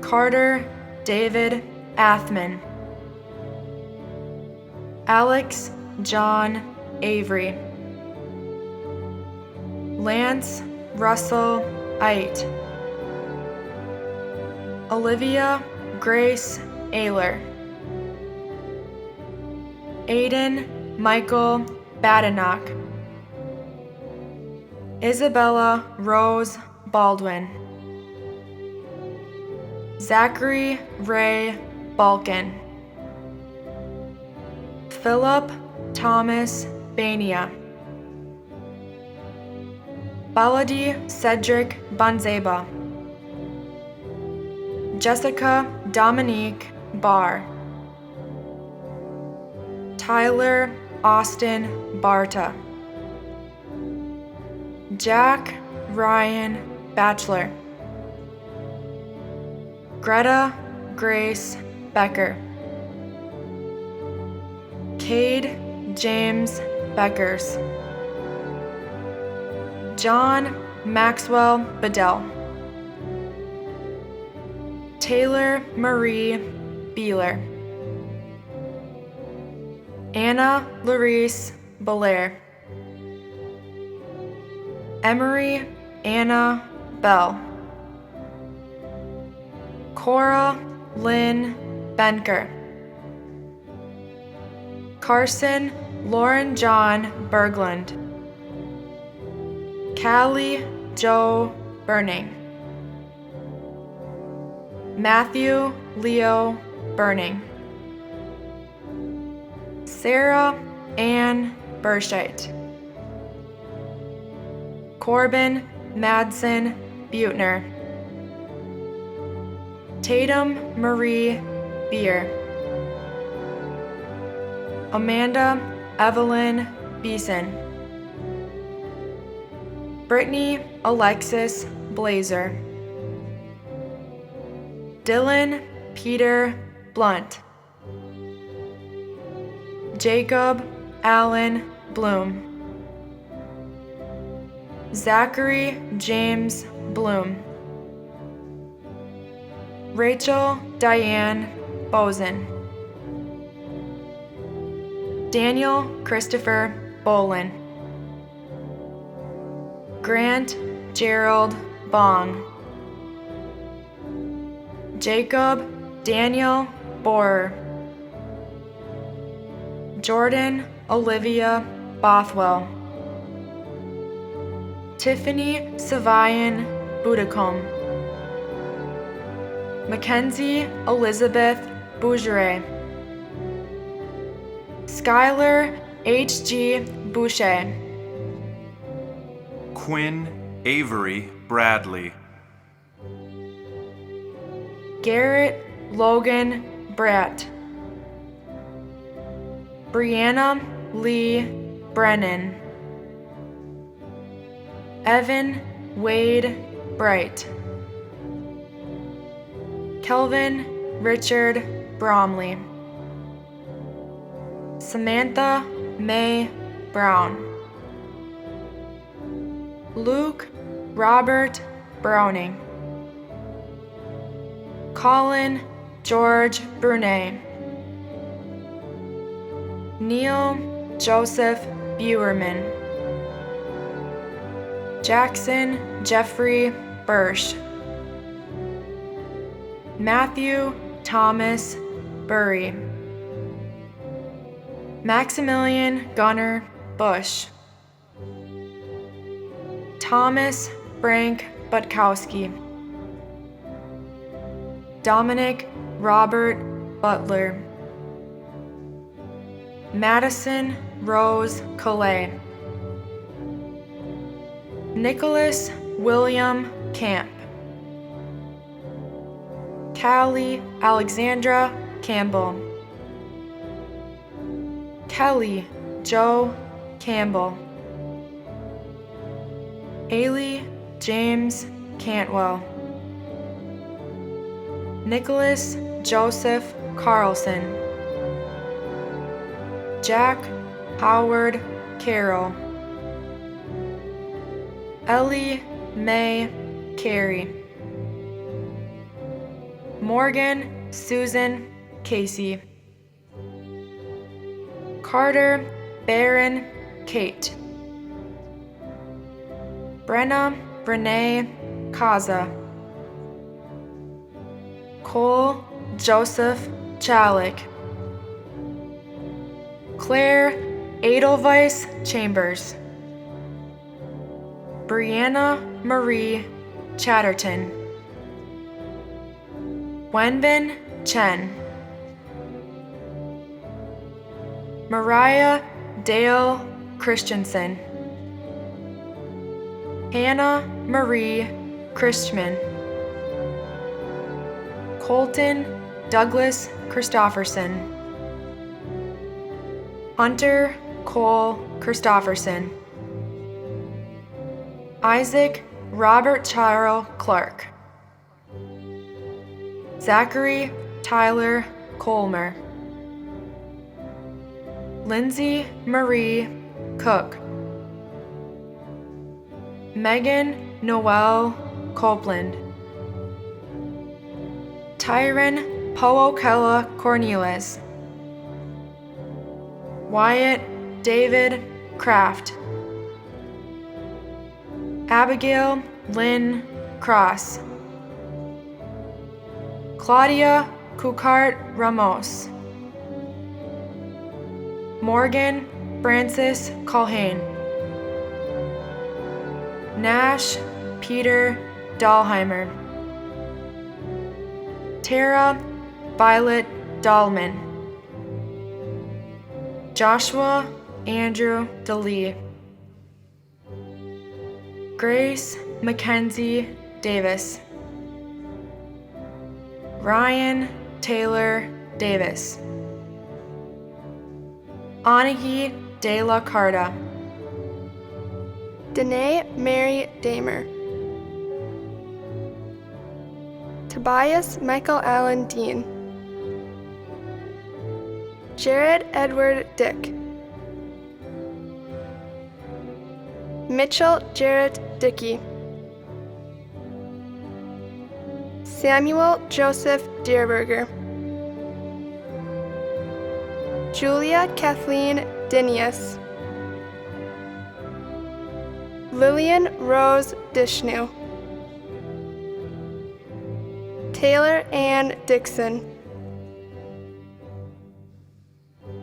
Carter David Athman, Alex John Avery, Lance Russell Ait, Olivia Grace Ayler, Aiden Michael Badenoch, Isabella Rose Baldwin, Zachary Ray Balkin, Philip Thomas Bania, Baladi Cedric Banzeba, Jessica Dominique Barr, Tyler Austin Barta, Jack Ryan Bachelor. Greta Grace Becker. Cade James Beckers. John Maxwell Bedell. Taylor Marie Beeler. Anna Larice Belair. Emery Anna Bell. Cora Lynn Benker. Carson Lauren John Berglund. Callie Joe Burning. Matthew Leo Burning. Sarah Ann Burscheit. Corbin Madsen Butner. Tatum Marie Beer. Amanda Evelyn Beeson. Brittany Alexis Blazer. Dylan Peter Blunt. Jacob Allen Bloom. Zachary James Bloom. Rachel Diane Bozen. Daniel Christopher Bolin. Grant Gerald Bong. Jacob Daniel Borer. Jordan Olivia Bothwell. Tiffany Savayan Budacombe. Mackenzie Elizabeth Bougeray. Skylar H.G. Boucher. Quinn Avery Bradley. Garrett Logan Bratt. Brianna Lee Brennan. Evan Wade Bright. Kelvin Richard Bromley. Samantha May Brown. Luke Robert Browning. Colin George Brunet. Neil Joseph Buerman. Jackson Jeffrey Bursch. Matthew Thomas Burry. Maximilian Gunnar Bush. Thomas Frank Butkowski. Dominic Robert Butler. Madison Rose Calais. Nicholas William Camp. Callie Alexandra Campbell. Kelly Joe Campbell. Haley James Cantwell. Nicholas Joseph Carlson. Jack Howard Carroll. Ellie Mae Carey. Morgan Susan Casey. Carter Barron Kate. Brenna Renee Kaza. Cole Joseph Chalik. Claire Edelweiss Chambers. Brianna Marie Chatterton. Wenbin Chen. Mariah Dale Christensen. Hannah Marie Christman. Colton Douglas Christofferson. Hunter Cole Christofferson. Isaac Robert Charles Clark. Zachary Tyler Colmer. Lindsay Marie Cook. Megan Noel Copeland. Tyron Pookella Cornelius. Wyatt David Kraft. Abigail Lynn Cross. Claudia Cucart Ramos. Morgan Francis Culhane. Nash Peter Dahlheimer. Tara Violet Dahlman. Joshua Andrew DeLee. Grace Mackenzie Davis. Ryan Taylor Davis. Anahí De La Carta. Danae Mary Damer. Tobias Michael Allen Dean. Jared Edward Dick. Mitchell Jarrett Dickey. Samuel Joseph Deerberger. Julia Kathleen Dinius. Lillian Rose Dishnu. Taylor Ann Dixon.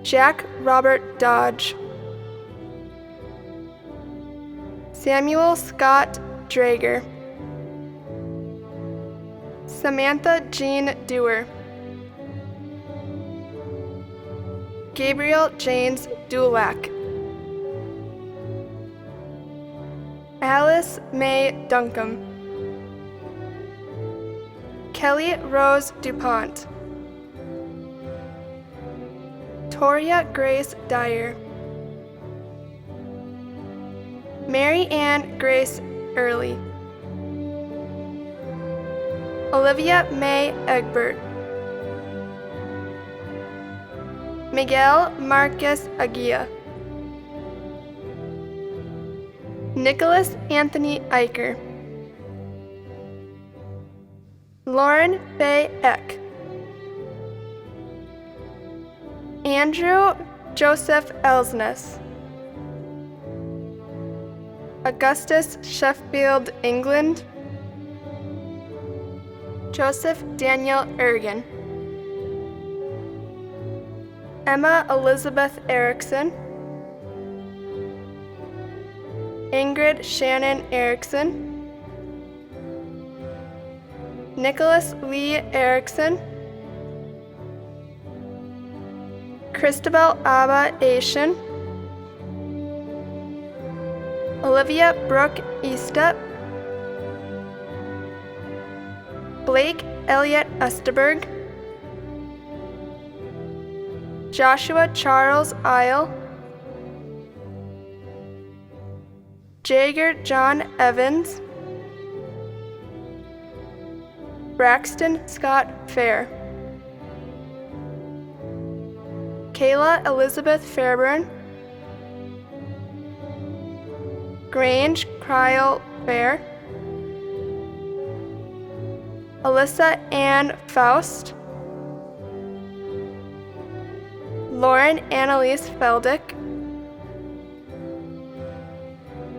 Jack Robert Dodge. Samuel Scott Drager. Samantha Jean Dewar. Gabriel James Dulac. Alice May Duncombe. Kelly Rose DuPont. Toria Grace Dyer. Mary Ann Grace Early. Olivia May Egbert. Miguel Marcus Aguia. Nicholas Anthony Eicher. Lauren Faye Eck. Andrew Joseph Elsness. Augustus Sheffield England. Joseph Daniel Ergen. Emma Elizabeth Erickson. Ingrid Shannon Erickson. Nicholas Lee Erickson. Christabel Abba Asian. Olivia Brooke Eastep. Blake Elliott Esterberg. Joshua Charles Isle. Jager John Evans. Braxton Scott Fair. Kayla Elizabeth Fairburn. Grange Cryle Fair. Alyssa Ann Faust. Lauren Annalise Feldick.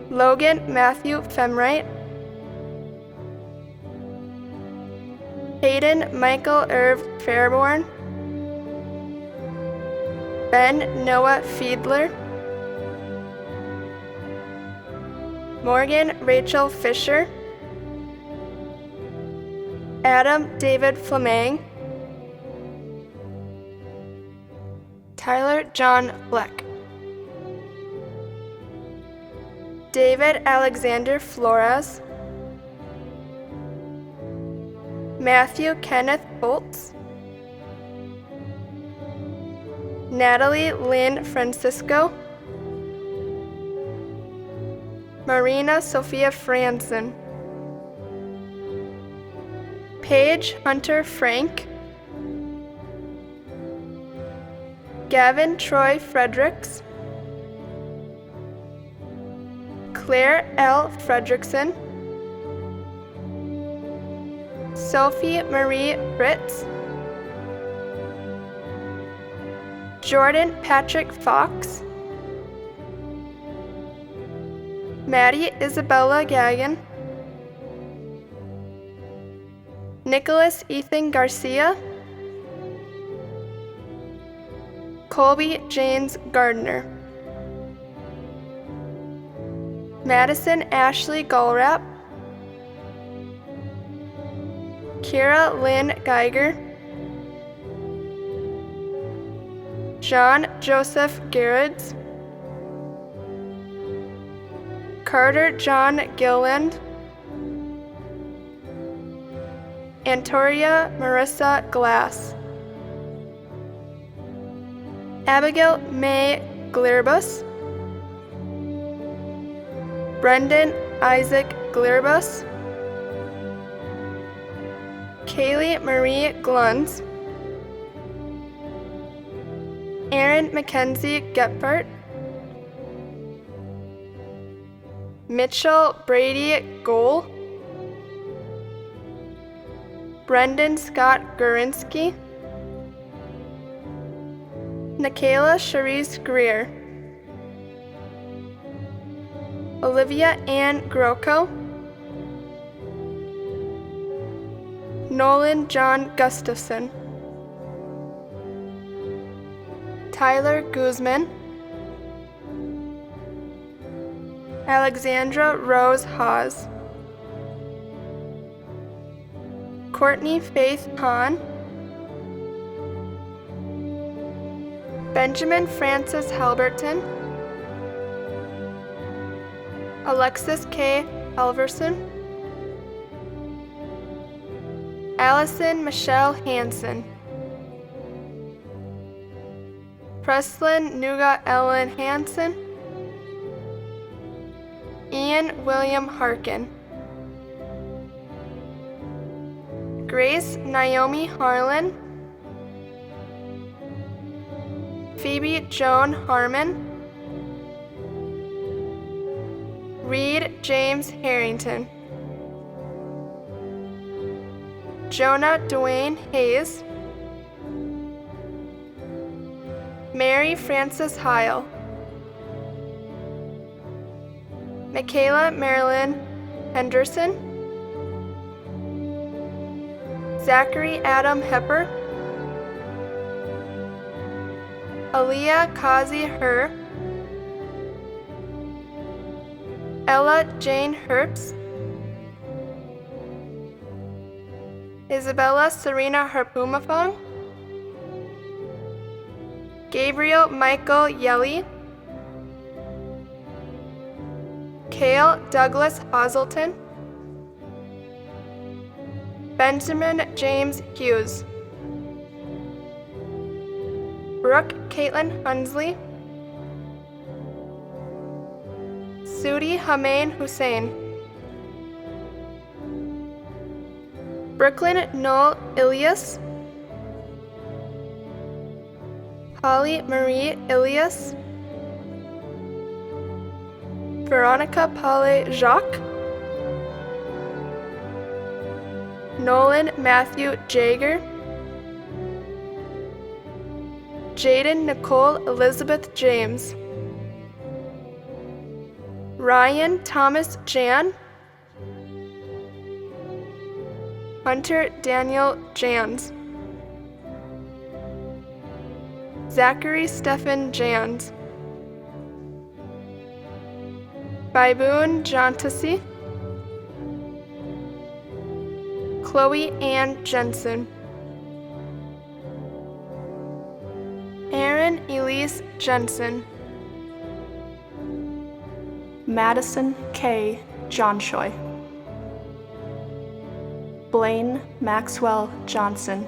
Logan Matthew Femwright. Hayden Michael Irv Fairborn. Ben Noah Fiedler. Morgan Rachel Fisher. Adam David Fleming. Tyler John Fleck. David Alexander Flores. Matthew Kenneth Boltz. Natalie Lynn Francisco. Marina Sophia Franzen, Paige Hunter Frank, Gavin Troy Fredericks, Claire L. Fredrickson, Sophie Marie Fritz, Jordan Patrick Fox, Maddie Isabella Gagan, Nicholas Ethan Garcia, Colby James Gardner, Madison Ashley Gulrap, Kira Lynn Geiger, John Joseph Gerrits, Carter John Gilland, Antoria Marissa Glass, Abigail May Glirbus, Brendan Isaac Glirbus, Kaylee Marie Gluns, Aaron Mackenzie Gephardt, Mitchell Brady Gohl, Brendan Scott Gurinsky, Nikayla Charisse Greer, Olivia Ann Groko, Nolan John Gustafson, Tyler Guzman, Alexandra Rose Hawes, Courtney Faith Hahn, Benjamin Francis Halberton, Alexis K. Halverson, Allison Michelle Hansen, Preslyn Nuga Ellen Hansen, Ian William Harkin, Grace Naomi Harlan, Phoebe Joan Harmon, Reed James Harrington, Jonah Dwayne Hayes, Mary Frances Heil, Michaela Marilyn Henderson, Zachary Adam Hepper, Aaliyah Kazi Her, Ella Jane Herbst, Isabella Serena Harpumafong, Gabriel Michael Yelly, Cale Douglas Hazelton, Benjamin James Hughes, Brooke Caitlin Hunsley, Sudi Hamain Hussein, Brooklyn Noel Ilias, Holly Marie Ilias, Veronica Paule Jacques, Nolan Matthew Jager, Jaden Nicole Elizabeth James, Ryan Thomas Jan, Hunter Daniel Jans, Zachary Stephen Jans, Biboon Jontasi, Chloe Ann Jensen, Aaron Elise Jensen, Madison K. Johnshoy, Blaine Maxwell Johnson,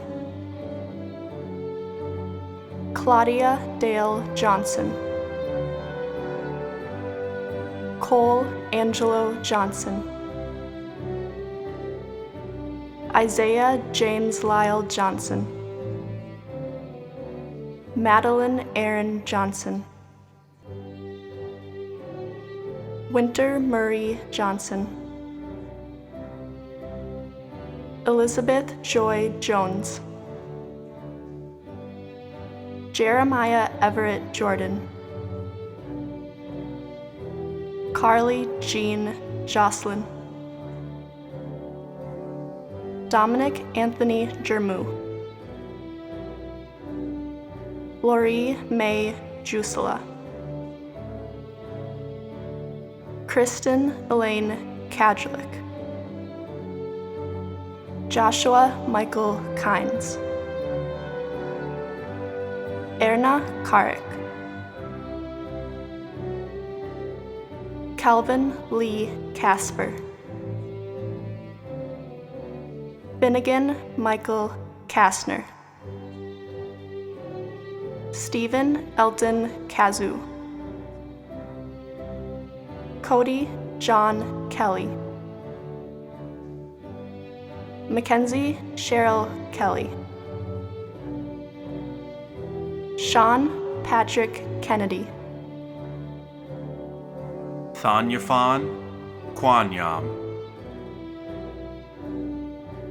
Claudia Dale Johnson, Cole Angelo Johnson. Isaiah James Lyle Johnson. Madeline Aaron Johnson. Winter Murray Johnson. Elizabeth Joy Jones. Jeremiah Everett Jordan. Carly Jean Jocelyn. Dominic Anthony Jermu. Laurie May Jusela. Kristen Elaine Kadlik. Joshua Michael Kynes. Erna Karik. Calvin Lee Casper. Finnegan Michael Kastner. Stephen Elton Kazoo. Cody John Kelly. Mackenzie Cheryl Kelly. Sean Patrick Kennedy. Thanyafan Kwanyam.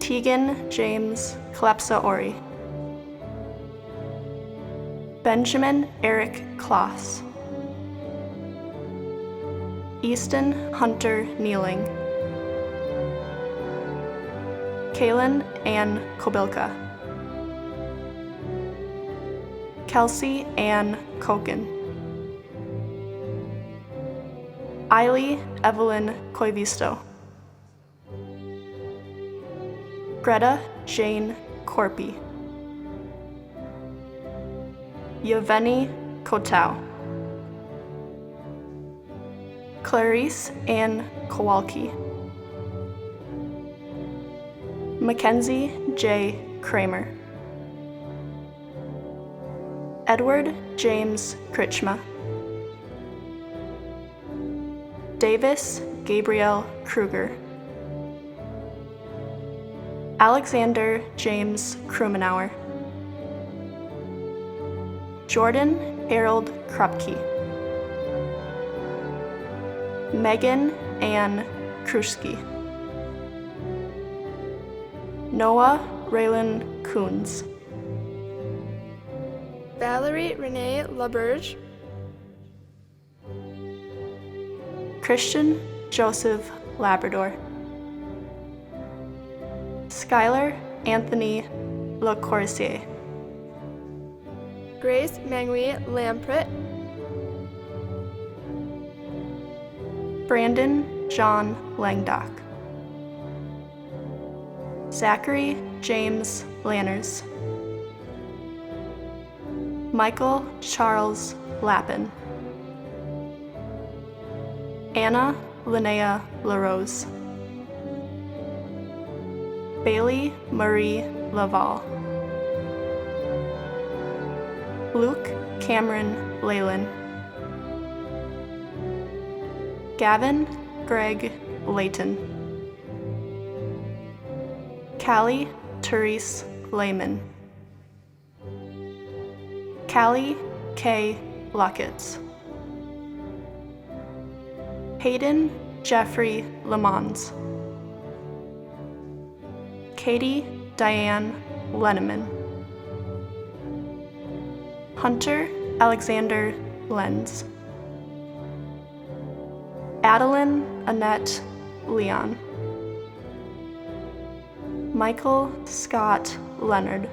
Tegan James Klepsa-Ori. Benjamin Eric Kloss. Easton Hunter Nealing. Kaylin Ann Kobilka. Kelsey Ann Koken. Eiley Evelyn Koivisto. Greta Jane Corpy. Yevgeny Kotau. Clarice Ann Kowalki. Mackenzie J. Kramer. Edward James Kritchma. Davis Gabriel Kruger. Alexander James Krumenauer. Jordan Harold Krupke. Megan Ann Kruski. Noah Raylan Coons. Valerie Renee LaBerge. Christian Joseph Labrador. Skylar Anthony LaCoursier. Grace Mangui Lampret. Brandon John Langdock. Zachary James Lanners. Michael Charles Lappin. Anna Linnea LaRose. Bailey Marie Laval. Luke Cameron Leyland. Gavin Greg Layton. Callie Therese Lehman. Callie K. Luckett. Hayden Jeffrey Lamons. Katie Diane Lenneman. Hunter Alexander Lenz. Adeline Annette Leon. Michael Scott Leonard.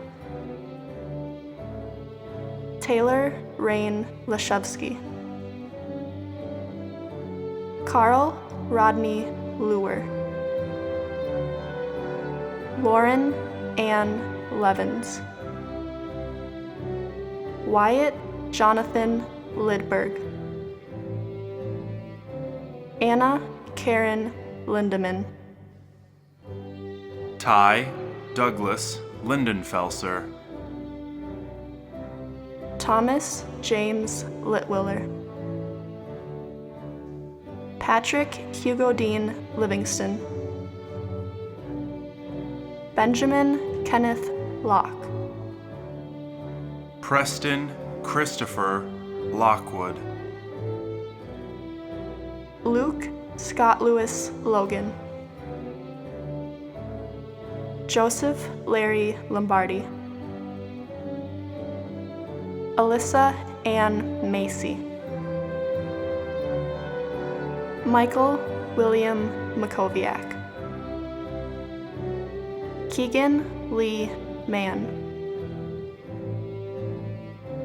Taylor Rain Lashevsky. Carl Rodney Luer. Lauren Ann Levins. Wyatt Jonathan Lidberg. Anna Karen Lindemann. Ty Douglas Lindenfelser. Thomas James Litwiller. Patrick Hugo Dean Livingston, Benjamin Kenneth Locke, Preston Christopher Lockwood, Luke Scott Lewis Logan, Joseph Larry Lombardi, Alyssa Ann Macy, Michael William Makoviak, Keegan Lee Mann,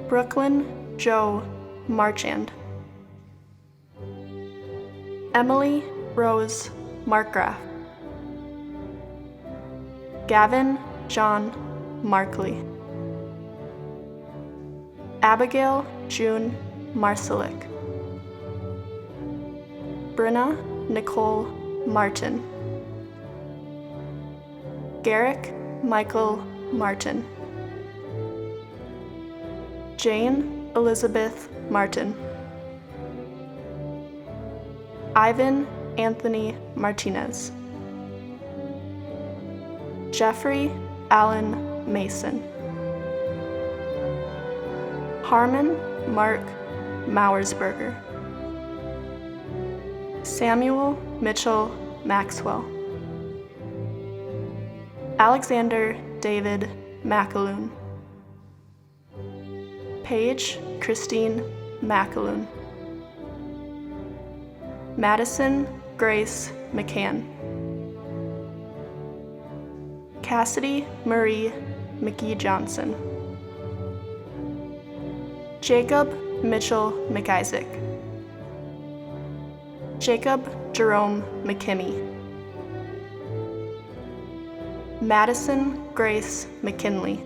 Brooklyn Joe Marchand, Emily Rose Markgraf, Gavin John Markley, Abigail June Marcelick, Brenna Nicole Martin, Garrick Michael Martin, Jane Elizabeth Martin, Ivan Anthony Martinez, Jeffrey Allen Mason, Harmon Mark Mauersberger, Samuel Mitchell Maxwell, Alexander David McAloon, Paige Christine McAloon, Madison Grace McCann, Cassidy Marie McGee Johnson, Jacob Mitchell McIsaac, Jacob Jerome McKinney, Madison Grace McKinley,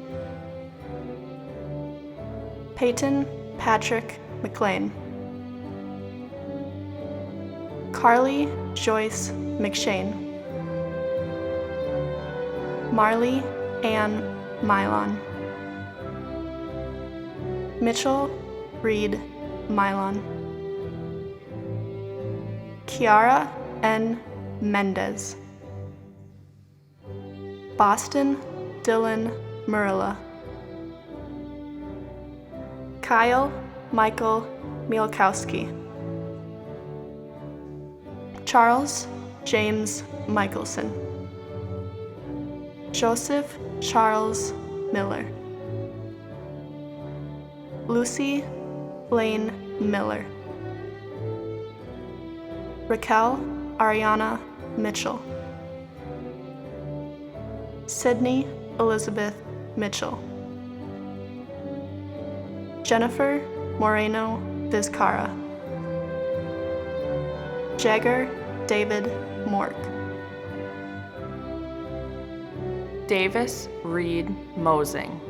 Peyton Patrick McLean, Carly Joyce McShane, Marley Ann Mylon, Mitchell Reed Mylon, Kiara N. Mendez, Boston Dylan Murilla, Kyle Michael Mielkowski, Charles James Michelson, Joseph Charles Miller, Lucy Blaine Miller, Raquel Ariana Mitchell, Sydney Elizabeth Mitchell, Jennifer Moreno Vizcarra, Jagger David Mork, Davis Reed Mosing,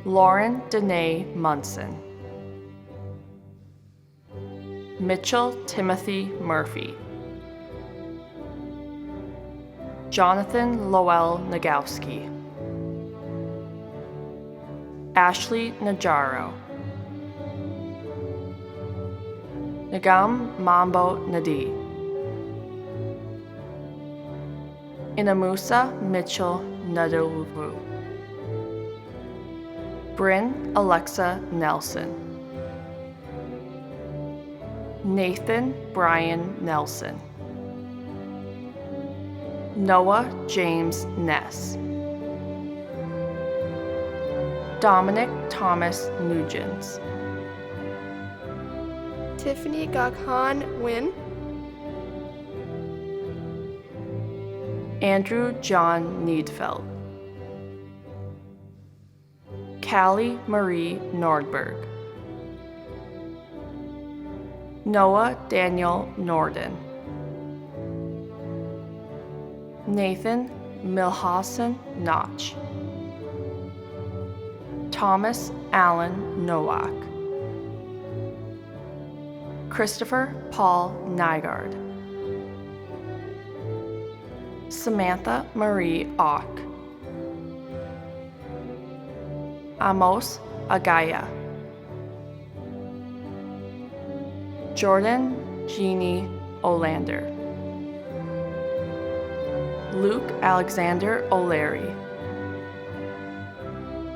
Lauren Danae Munson, Mitchell Timothy Murphy, Jonathan Lowell Nagowski, Ashley Najaro, Nagam Mambo Nadi, Inamusa Mitchell Nadovu, Bryn Alexa Nelson, Nathan Brian Nelson, Noah James Ness, Dominic Thomas Nugents, Tiffany Gaghan Wynn, Andrew John Needfeld, Callie Marie Nordberg, Noah Daniel Norden, Nathan Milhausen Notch, Thomas Allen Nowak, Christopher Paul Nygaard, Samantha Marie Ock, Amos Agaya, Jordan Jeannie Olander, Luke Alexander O'Leary,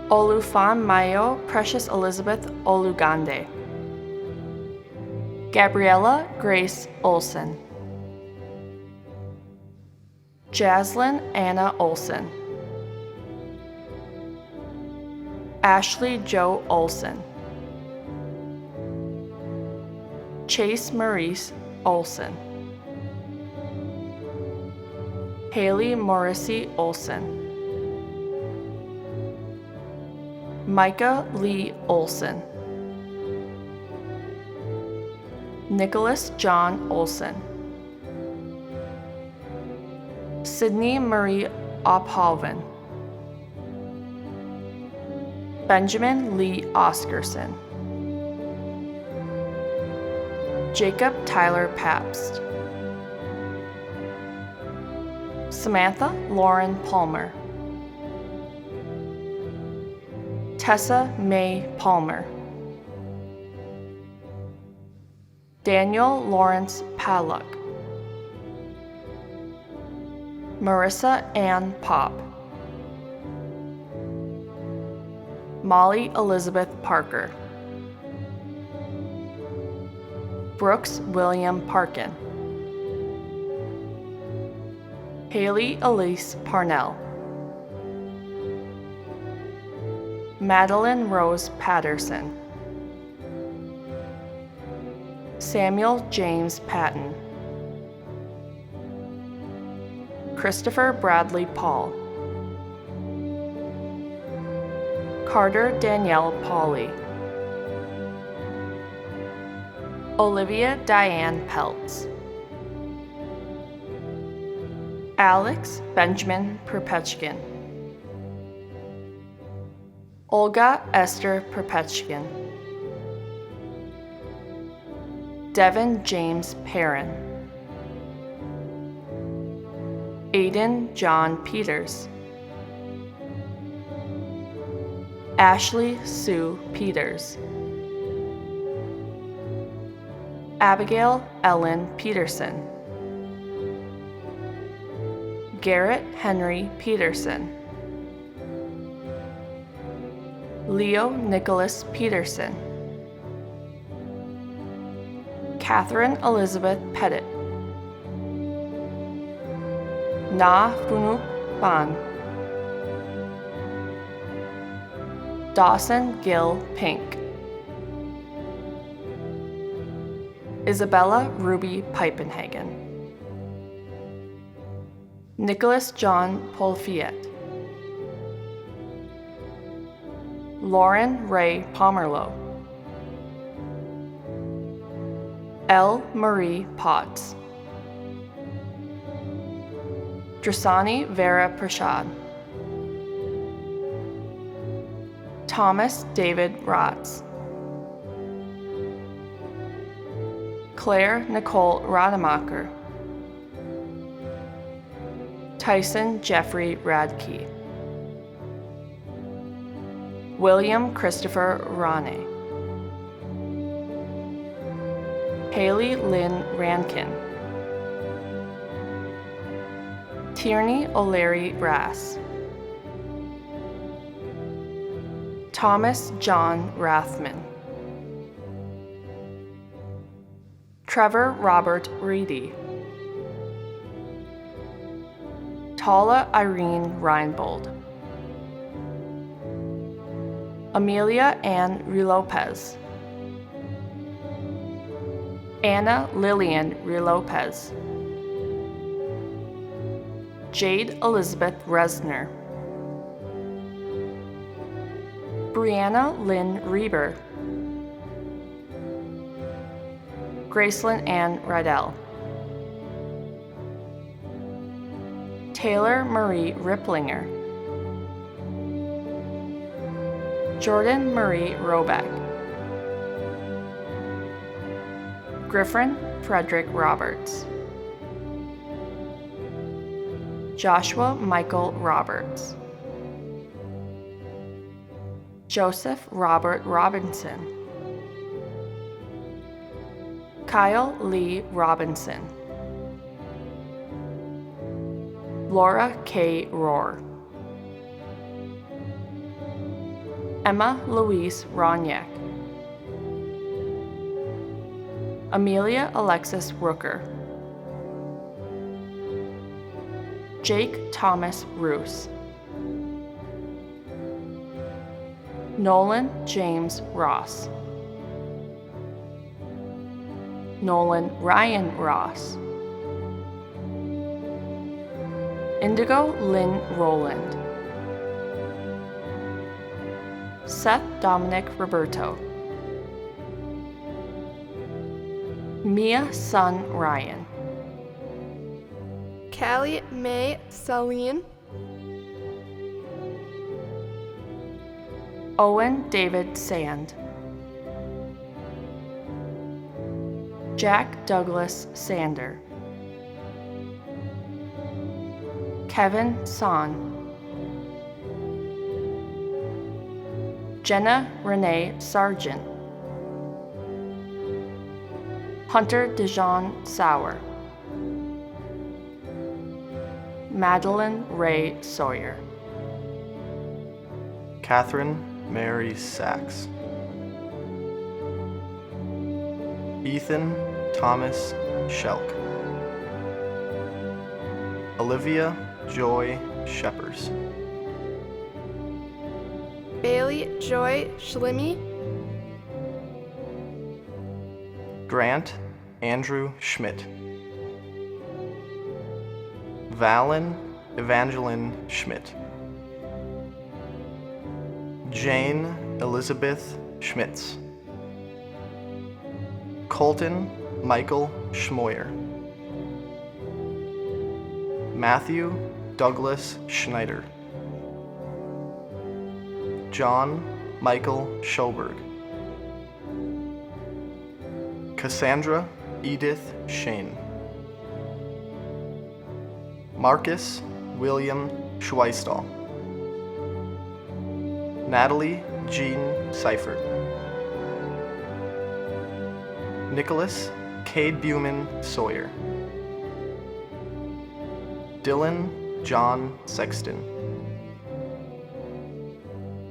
Olufan Mayo Precious Elizabeth Olugande, Gabriella Grace Olson, Jaslyn Anna Olson, Ashley Jo Olson, Chase Maurice Olson, Haley Morrissey Olson, Micah Lee Olson, Nicholas John Olson, Sydney Marie Ophalven, Benjamin Lee Oscarson, Jacob Tyler Pabst, Samantha Lauren Palmer, Tessa May Palmer, Daniel Lawrence Padlock, Marissa Ann Pop, Molly Elizabeth Parker, Brooks William Parkin, Haley Elise Parnell, Madeline Rose Patterson, Samuel James Patton, Christopher Bradley Paul, Carter Danielle Pauley, Olivia Diane Peltz, Alex Benjamin Perpechkin, Olga Esther Perpechkin, Devin James Perrin, Aiden John Peters, Ashley Sue Peters, Abigail Ellen Peterson, Garrett Henry Peterson, Leo Nicholas Peterson, Catherine Elizabeth Pettit, Na Funuk Ban, Dawson Gill Pink, Isabella Ruby Peipenhagen, Nicholas John Polfiet, Lauren Ray Pomerlow, L. Marie Potts, Drasani Vera Prashad, Thomas David Rotz, Claire Nicole Rademacher, Tyson Jeffrey Radke, William Christopher Rane, Haley Lynn Rankin, Tierney O'Leary Rass, Thomas John Rathman, Trevor Robert Reedy, Tala Irene Reinbold, Amelia Ann Lopez, Anna Lillian Lopez, Jade Elizabeth Resner, Brianna Lynn Reber, Gracelyn Ann Rydell, Taylor Marie Ripplinger, Jordan Marie Robeck, Griffin Frederick Roberts, Joshua Michael Roberts, Joseph Robert Robinson, Kyle Lee Robinson, Laura K. Rohr, Emma Louise Roniak, Amelia Alexis Rooker, Jake Thomas Roos, Nolan James Ross, Nolan Ryan Ross, Indigo Lynn Rowland, Seth Dominic Roberto, Mia Sun Ryan, Callie May Saline, Owen David Sand, Jack Douglas Sander, Kevin Son, Jenna Renee Sargent, Hunter Dejan Sauer, Madeline Ray Sawyer, Catherine Mary Sachs, Ethan Thomas Schelk, Olivia Joy Sheppers, Bailey Joy Schlimmy, Grant Andrew Schmidt, Valen Evangeline Schmidt, Jane Elizabeth Schmitz, Colton Michael Schmoyer, Matthew Douglas Schneider, John Michael Schoberg, Cassandra Edith Shane, Marcus William Schweistall, Natalie Jean Seifert, Nicholas Cade Buman Sawyer, Dylan John Sexton,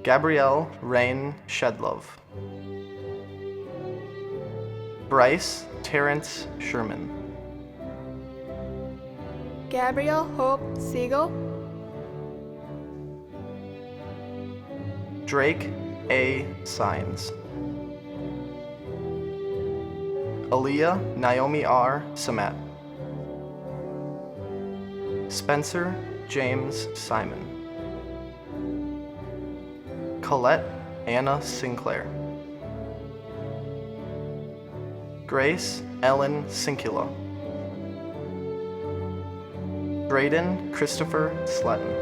Gabrielle Rain Shedlove, Bryce Terrence Sherman, Gabrielle Hope Siegel, Drake A. Sines, Aaliyah Naomi R. Samat, Spencer James Simon, Colette Anna Sinclair, Grace Ellen Sincula, Braden Christopher Sletton,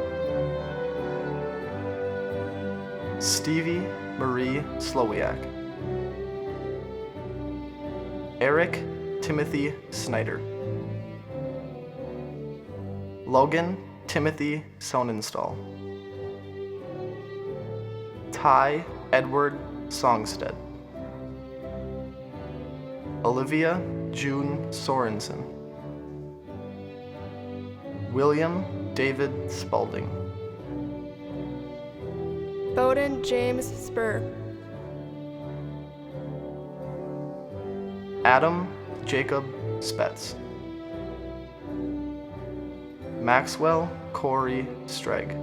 Stevie Marie Slowiak, Eric Timothy Snyder, Logan Timothy Sonnenstall, Ty Edward Songstead, Olivia June Sorensen, William David Spalding, Bowden James Spur, Adam Jacob Spetz, Maxwell Corey Streg,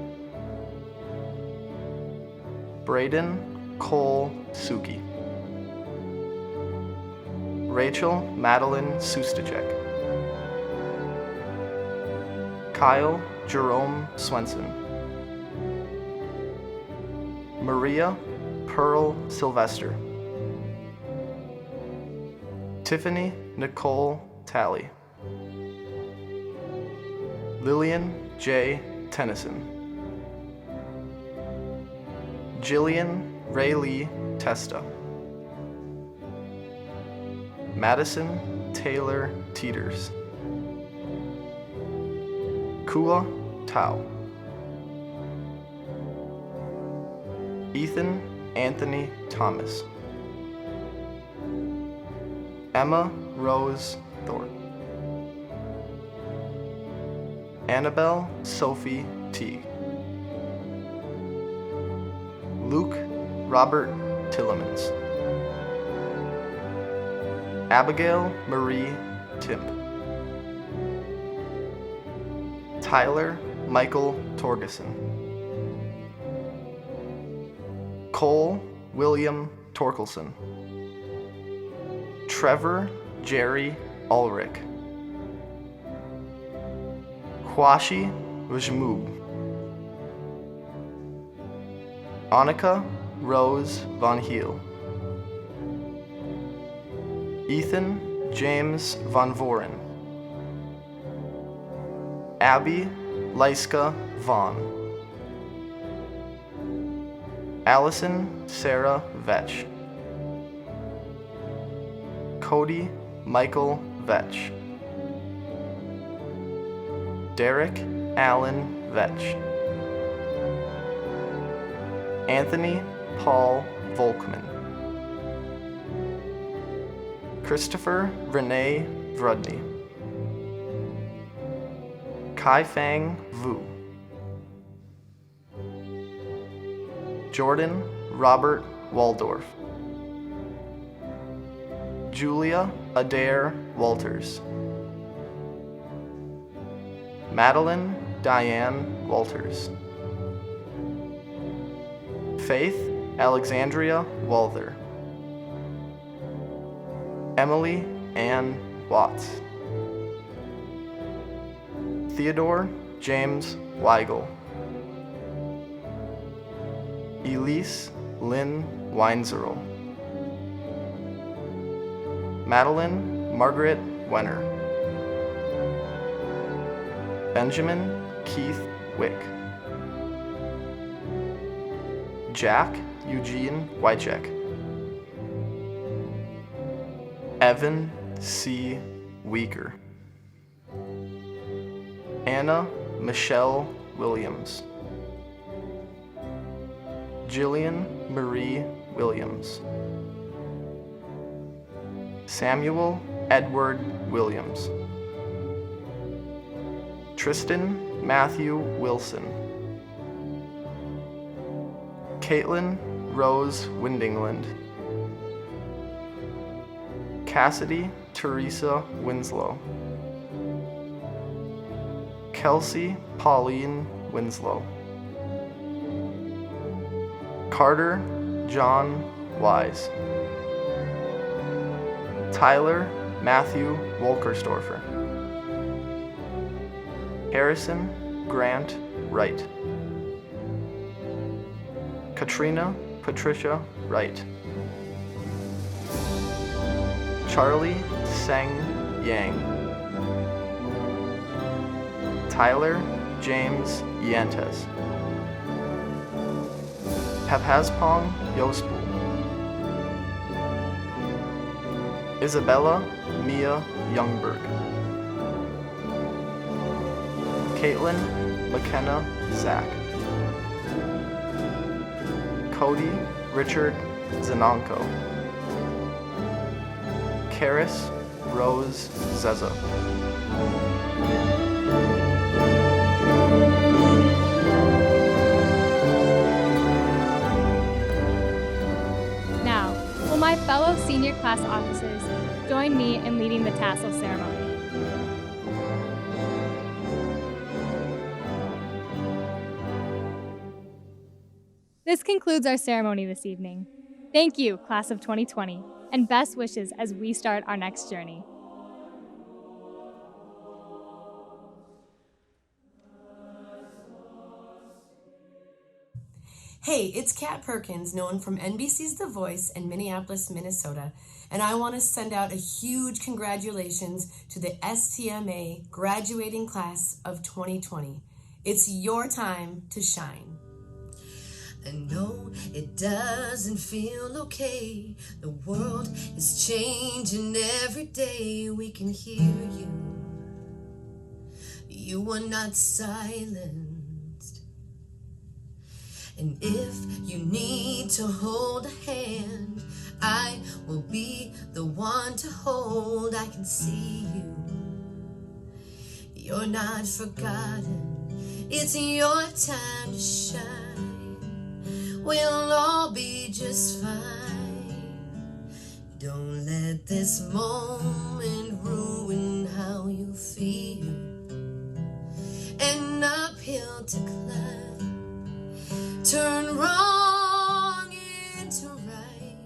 Braden Cole Suki, Rachel Madeline Susticek, Kyle Jerome Swenson, Maria Pearl Sylvester, Tiffany Nicole Talley, Lillian J. Tennyson, Jillian Raylee Testa, Madison Taylor Teeters, Kua Tao, Ethan Anthony Thomas, Emma Rose Thorpe. Annabelle Sophie Teague. Luke Robert Tillemans. Abigail Marie Timp. Tyler Michael Torgeson. Cole William Torkelson. Trevor Jerry Ulrich. Kwashi Vajmoob. Annika Rose Von Heel. Ethan James Von Voren. Abby Lyska Vaughn. Allison Sarah Vetch. Cody Michael Vetch. Derek Allen Vetch. Anthony Paul Volkman. Christopher Renee Vrudny. Kai Fang Vu. Jordan Robert Waldorf. Julia Adair Walters. Madeline Diane Walters. Faith Alexandria Walther. Emily Ann Watts. Theodore James Weigel. Elise Lynn Weinzerl. Madeline Margaret Wenner. Benjamin Keith Wick. Jack Eugene Wycheck. Evan C. Weeker. Anna Michelle Williams. Jillian Marie Williams. Samuel Edward Williams. Tristan Matthew Wilson. Caitlin Rose Windingland. Cassidy Teresa Winslow. Kelsey Pauline Winslow. Carter John Wise. Tyler Matthew Wolkerstorfer. Harrison Grant Wright. Katrina Patricia Wright. Charlie Seng Yang. Tyler James Yantes. Papazpong Yospul. Isabella Mia Youngberg. Caitlin McKenna Zach. Cody Richard Zanonko. Karis Rose Zeza. Now, will my fellow senior class officers join me in leading the tassel ceremony? This concludes our ceremony this evening. Thank you, class of 2020, and best wishes as we start our next journey. Hey, it's Kat Perkins, known from NBC's The Voice in Minneapolis, Minnesota, and I want to send out a huge congratulations to the STMA graduating class of 2020. It's your time to shine. I know it doesn't feel okay. The world is changing every day. We can hear you. You are not silenced. And if you need to hold a hand, I will be the one to hold. I can see you. You're not forgotten. It's your time to shine. We'll all be just fine. Don't let this moment ruin how you feel. An uphill to climb. Turn wrong into right.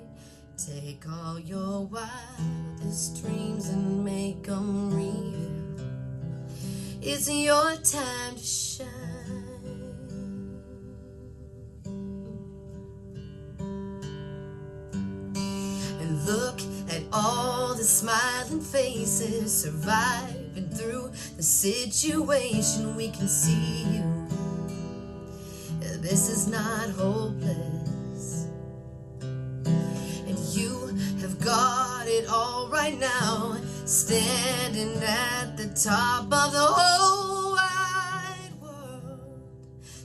Take all your wildest dreams and make them real. It's your time to shine. And look at all the smiling faces surviving through the situation. We can see you. This is not hopeless. And you have got it all right now, standing at the top of the whole wide world.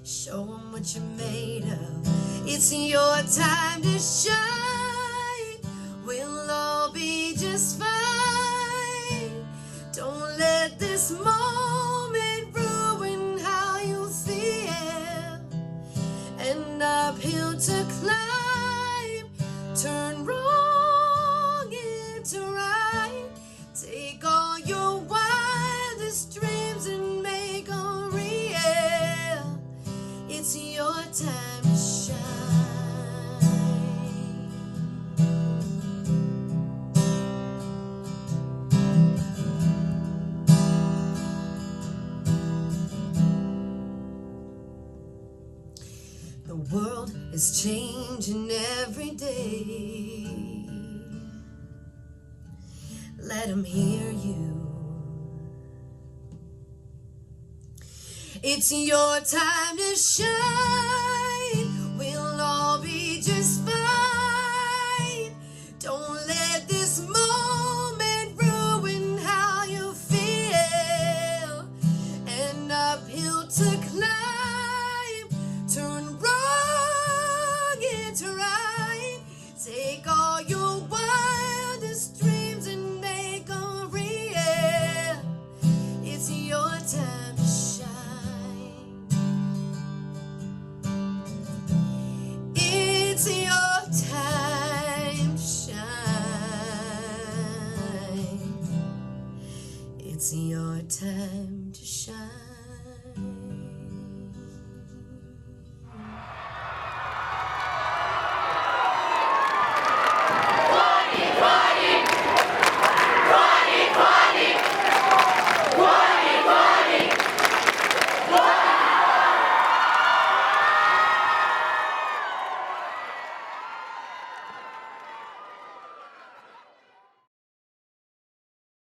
Show 'em what you're made of. It's your time to shine. We'll all be just fine. Don't let this moment ruin how you feel. An uphill to climb. Turn wrong into right. Take all your wildest dreams and make them real. It's your time to shine. The world is changing every day. Let 'em hear you. It's your time to shine.